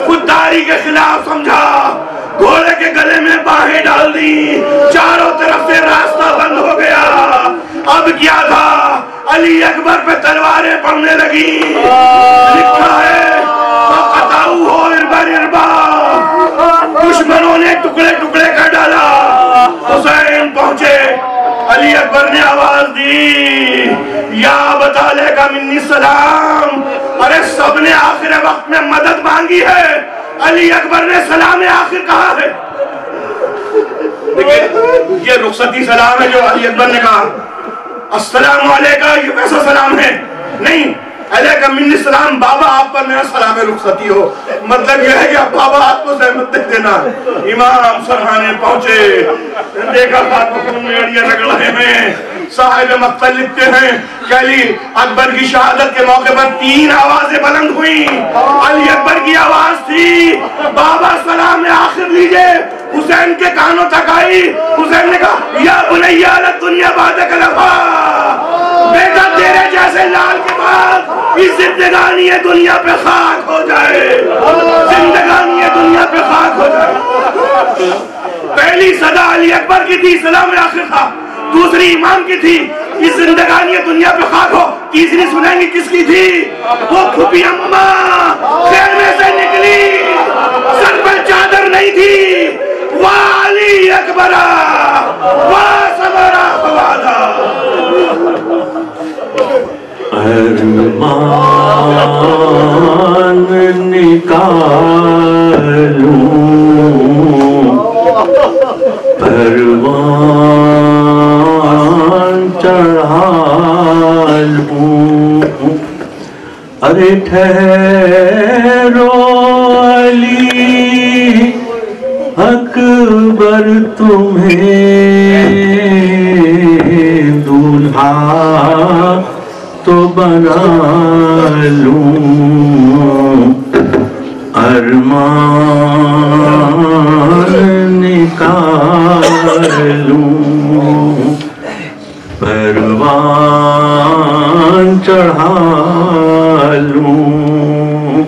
خودداری کے خلاف سمجھا، گھوڑے کے گلے میں باہیں ڈال دی، چاروں طرف سے راستہ بند ہو گیا، اب کیا تھا علی اکبر پہ تلواریں پڑنے لگی، لکھا ہے فَقَطَعُوهُ عِرْبًا عِرْبًا، دشمنوں نے ٹکڑے ٹکڑے کر ڈالا، حسین پہنچے، علی اکبر نے آواز دی یا بتا لے گا منی سلام، ارے سب نے آخر وقت میں مدد مانگی ہے، علی اکبر نے سلام آخر کہا ہے۔ دیکھیں یہ رخصتی سلام ہے جو علی اکبر نے کہا، السلام علیکہ، یہ ویسا سلام ہے نہیں، علیکم من السلام بابا، آپ پر میرا سلام رخصتی ہو. مطلب یہ ہے کہ اب بابا آپ کو زحمت دے دینا. امام سرحانے پہنچے، دیکھا خاتون میں اڑیاں رگڑ رہے ہیں. صاحب مقتل لکھتے ہیں کہ علی اکبر کی شہادت کے موقع پر 3 آوازیں بلند ہوئیں. علی اکبر کی آواز تھی بابا سلام آخر لیجئے. حسین کے کانوں تک آئی. حسین نے کہا یا بنیا للدنیا بعدک لفا، بیٹا تیرے جیسے لال کے بعد اس زندگانی دنیا پہ خاک ہو جائے، زندگانی دنیا پہ خاک ہو جائے. پہلی صدا علی اکبر کی تھی، سلام آخر تھا. دوسری امام کی تھی، اس زندگانی دنیا پہ خاک ہو. تیسری سنیں گی کس کی تھی؟ وہ کھپی اماں خیمے سے نکلی، سر پر چادر نہیں تھی. واہ علی اکبرہ واہ صبرہ فوادہ. ارمان نکالوں پروان چڑھا لوں. ارے ٹھہرو علی اکبر تمہیں دولہا تو بنا لوں. ارمان نکالوں پروان چڑھا لوں.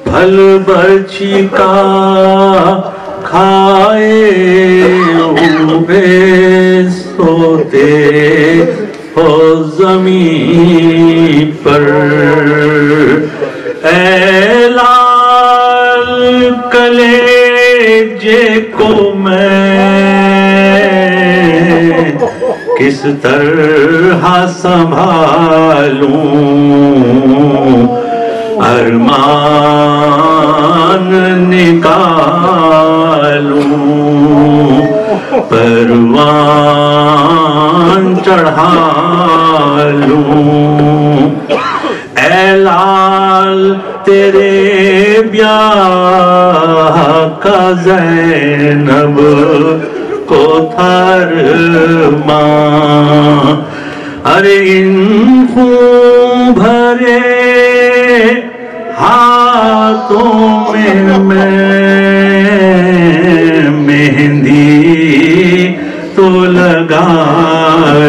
پھل برچھی کا کھائے ہوئے سوتے ہو زمین پر. اے لال کلیجے کو میں کس طرح سنبھالوں. ارمان نکالوں پروان چڑھا لوں. اے لال تیرے بیاہ کا زینب کو تھر ماں. ارے ان خون بھرے ہاتھوں میں مہندی تو لگا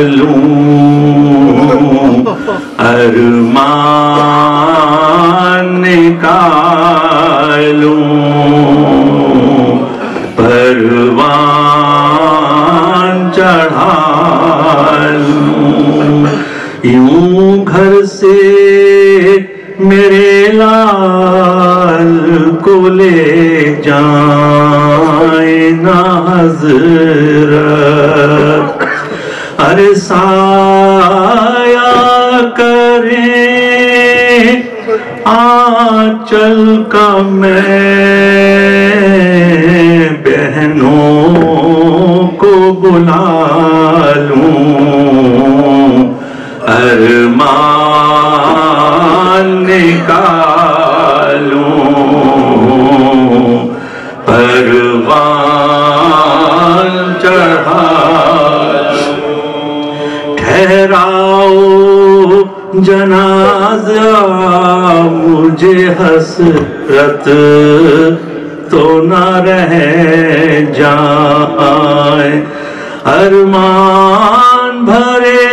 لوں. ارمان نکالوں پروان چڑھا لوں. یوں گھر سے میرے لال کو لے جائیں نا حضرت. ارے سایہ کریں آنچل کا میں بہنوں کو بلا لوں. ارمان نکالوں پروان چڑھا. ٹھہراؤ جنازہ مجھے حسرت تو نہ رہ جائے. ارمان بھرے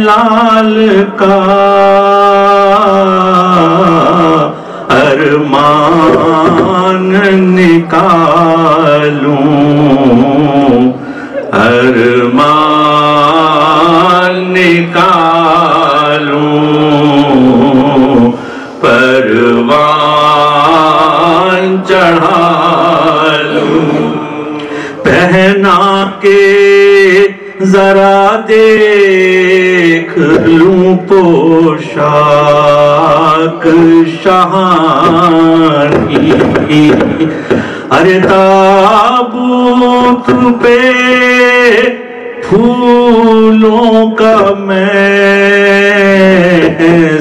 لال کا ارمان نکالوں ارمان نکالوں پروان چڑھا لوں. پہنا کے ذرا دیکھ لوں پوشاک شاہانی. ارے تابوت پہ پھولوں کا میں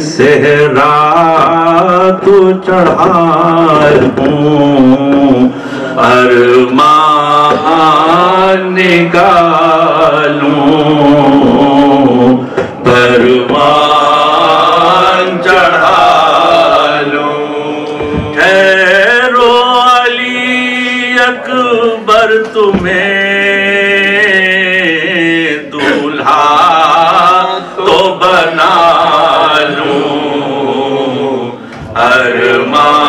صحرا تو چڑھا لوں ارمان نکالوں پروان چڑھا لوں ٹھہرو علی اکبر تمہیں دولہا تو بنا لوں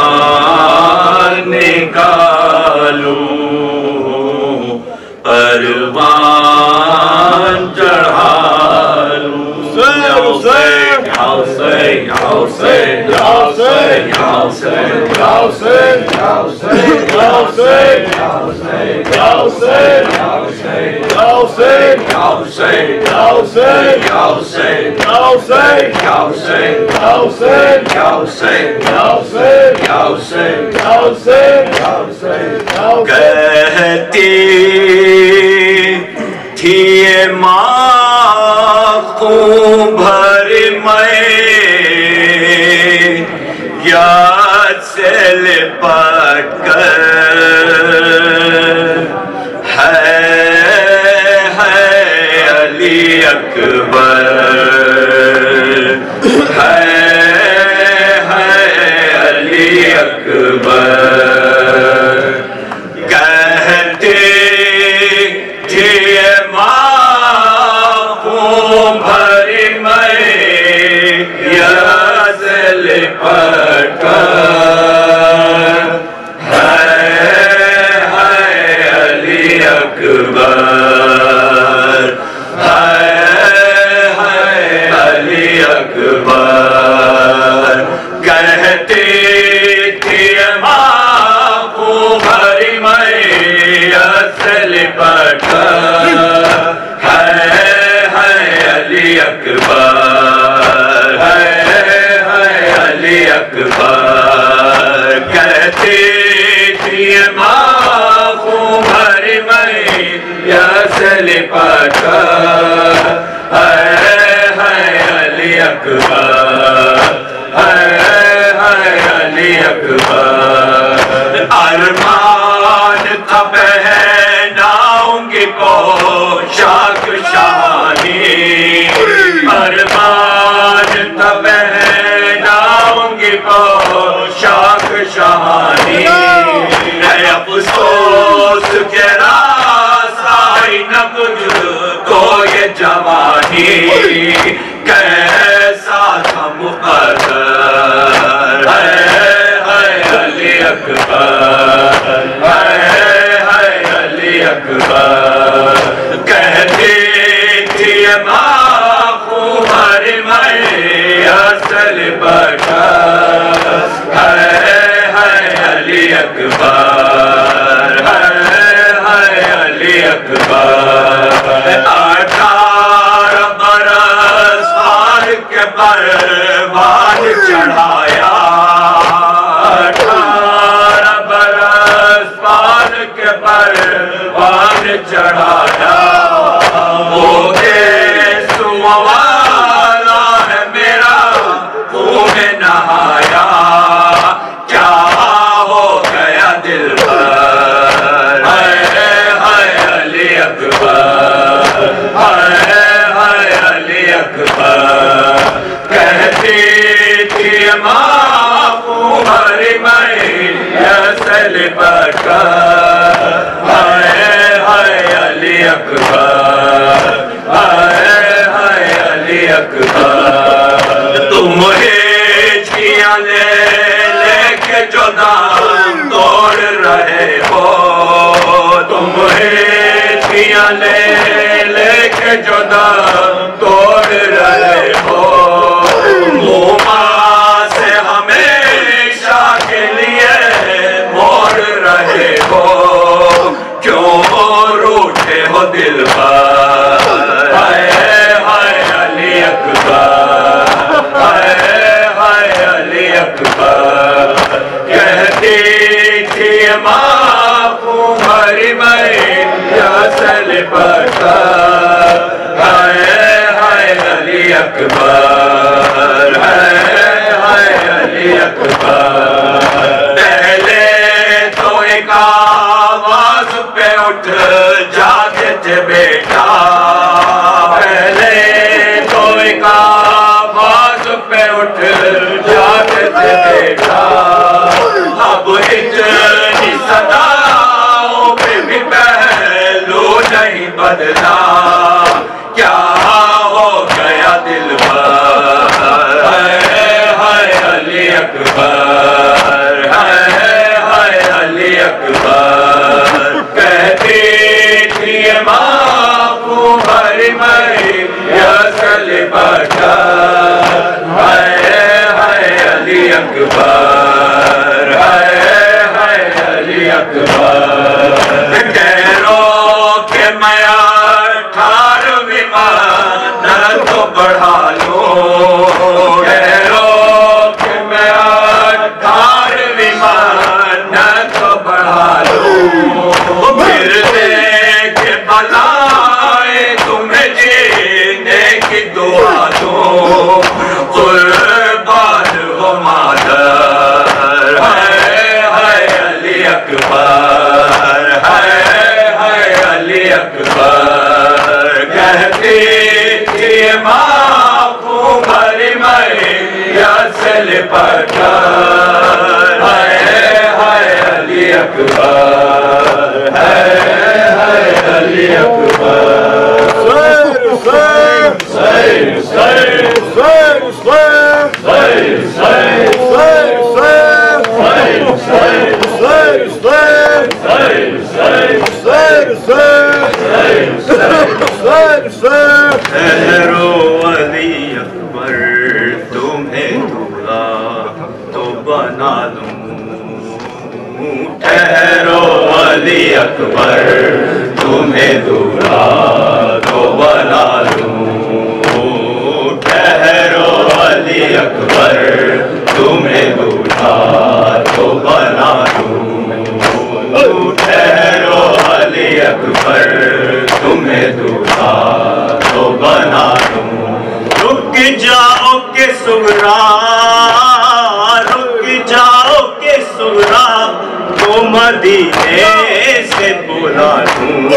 ارمان نکالوں پروان چڑھا لوں کہتی تھی ماں خون بھر میں یاد سے لپٹ کر ہے علی اکبر ہے علی اکبر کہتے تھے ماں خون بھر میں یاد سے لپٹ کر ہے علی اکبر علی اکبر کہتے تھے ماں خون بھر میں یاد سے لپٹ کر ہے علی اکبر علی اکبر کہتے تھے ماں خون بھر میں یاد سے لپٹ کر ہے علی اکبر علی اکبر ارمان تھا پہناؤں گی پوشاک شاہی ارمان تھا پہناؤں گی پوشاک شاہی اے افسوس کے راس آئی نہ کچھ کو یہ جوانی کیسا تھا مقدر ہے علی اکبر علی اکبر کہتے تھے ماں خون بھر میں اصل بٹر ہے علی اکبر علی اکبر 18 برس پار کے پروان چڑھایا 18 برس پار کے پروان چڑھایا وہ دیس والا ہے میرا خون میں نہایا کیا ہو گیا دل پر علی اکبر علی اکبر کہتی تھی ماں خون بھر میں اصل بٹر علی اکبر علی اکبر تم ہیچیاں لے کے جو دام توڑ رہے ہو تم ہیچیاں لے کے جو دام توڑ رہے ہو موما سے ہمیشہ کے لیے موڑ رہے ہو کیوں روٹھے ہو دل پر علی اکبر علی اکبر کہتی تھی ماں خون بھر میں اصل بٹر اکبر علی اکبر پہلے تو ایک آواز پہ اٹھ جاتے تھے بیٹا پہلے تو ایک آواز پہ اٹھ جاتے تھے بیٹا اب اتنی صداؤں پہ بھی پہلو نہیں بدلا کیا ہو گیا دل پر علی اکبر علی اکبر کہتی تھی ماں کو بھری میں یسل بشر علی اکبر علی اکبر کہرو کہ میں 18ویں ماہ تو بڑھا لوں کہرو کہ میں 18ویں ماہ تو بڑھا لوں پھر دیکھ بلائے تمہیں جینے کی دعا دوں قربان ہو مادر علی اکبر علی اکبر کہتی تھی ماں کو بھری میں یسل بشر علی اکبر علی ٹھہرو علی اکبر تمہیں دورا تو بنا لوں ٹھہرو علی اکبر تمہیں دورا تو بنا لوں ٹھہرو علی اکبر تمہیں دورا تو بنا لوں ٹھہرو علی اکبر تمہیں دورا تو بنا لوں رک جاؤ کہ سغرا رک جاؤ کہ سغرا کو مدینے سے بلا لوں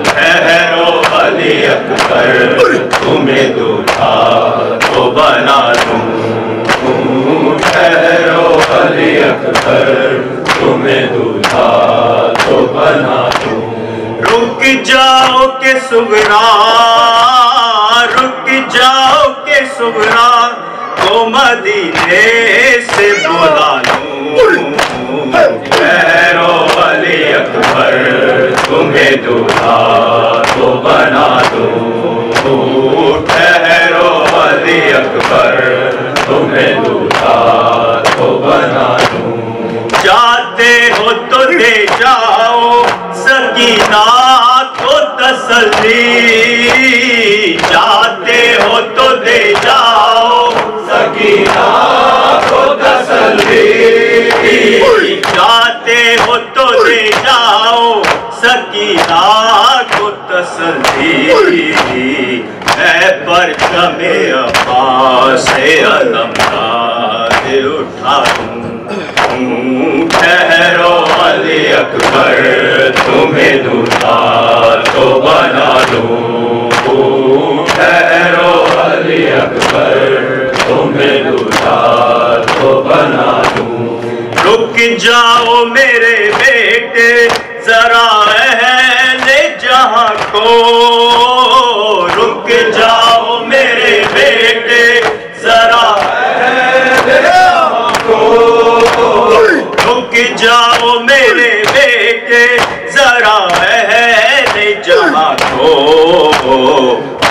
ٹھہرو علی اکبر تمہیں دورا تو بنا لوں ٹھہرو علی اکبر تمہیں دورا تو بنا لوں رک جاؤ کہ سغرا رک جاؤ کہ سغرا کو مدینے سے بلا لوں ٹھہرو علی اکبر تمہیں دورا تو بنا لوں ٹھہرو علی اکبر تمہیں دورا تو بنا لوں جاتے ہو تو دے جاؤ سکینہ کو تسلی جاتے ہو تو دے جاؤ سکینہ کو تسلی جاتے ہو تو دے جاؤ سکینہ کو تسلی ہے پرچم عباس سے علمداد اٹھا لوں ٹھہرو علی اکبر تمہیں دورا تو بنا لوں ٹھہرو علی اکبر تمہیں دورا تو بنا لوں رک جاؤ میرے بیٹے ذرا اہل جہاں کو رک جاؤ میرے بیٹے ذرا اہل جہاں کو رک جاؤ میرے بیٹے ذرا اہل جہاں کو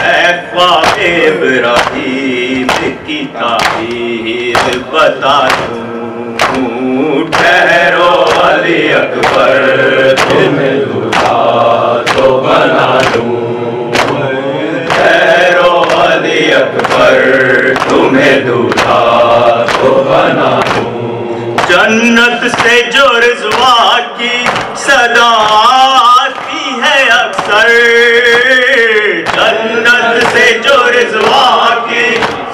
اے خواب ابراہیم کی تعبیر بتا دوں ٹھہرو علی اکبر تمہیں دورا تو بنا لوں ٹھہرو علی اکبر تمہیں دورا تو بنا لوں جنت سے جو رضوا کی صدا آتی ہے اکثر جنت سے جو رضوا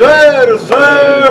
Sir, sir,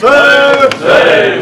sir, sir,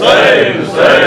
sir, sir,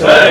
sir,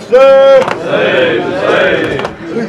sir, sir, sir.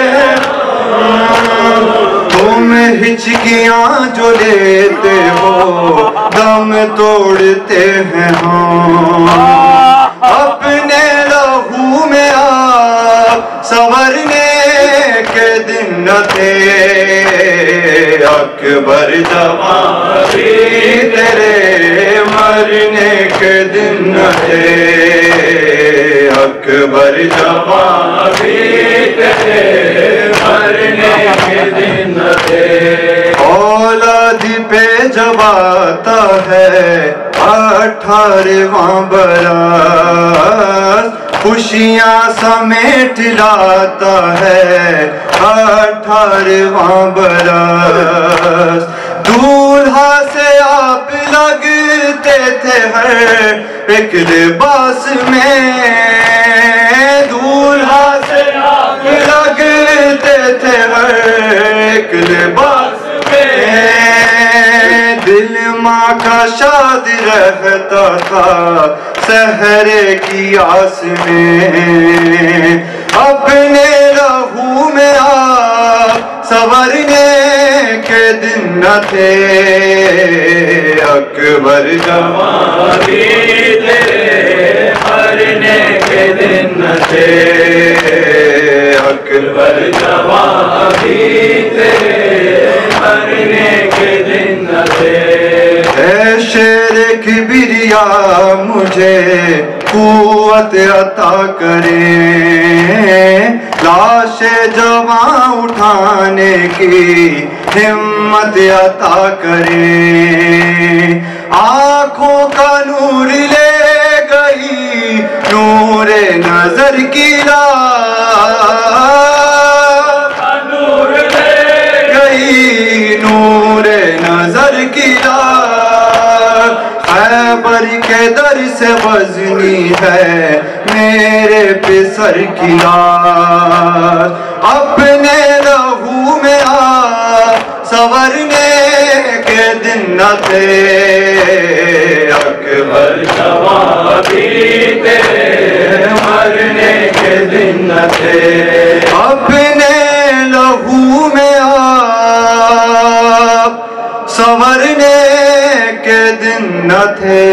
ہیں تم ہچکیاں جو لیتے ہو دم توڑتے ہیں ہم اپنے لہو میں آپ سنورنے کے دن نہ تھے اکبر جوان بھی تیرے مرنے کے دن نہ تھے اکبر جوان بھی تیرے مرنے کے دن نہ تھے اولاد پہ جب آتا ہے 18واں برس خوشیاں سمیٹ لاتا ہے 18واں برس دولہا سے آپ لگتے تھے ہر ایک لباس میں دولہا سے آپ لگتے تھے ہر ایک لباس میں دل ماں کا شاد رہتا تھا سحرے کی آس میں اپنے لہو میں آپ سنورنے کے دن نہ تھے اکبر جوان بھی تیرے مرنے کے دن نہ تھے اکبر جوان بھی تیرے مرنے کے دن نہ تھے اے شیر کبریا مجھے قوت عطا کرے لاش جواں اٹھانے کی ہمت عطا کرے آنکھوں کا نور لے گئی نور نظر کی نور لے گئی نور نظر کی خیبر کے در سے وزنی ہے میرے پہ سر کی لاش اپنے لہو میں آپ سنورنے کے دن نہ تھے اکبر جوان بھی تیرے مرنے کے دن نہ تھے اپنے لہو میں آپ سنورنے کے دن نہ تھے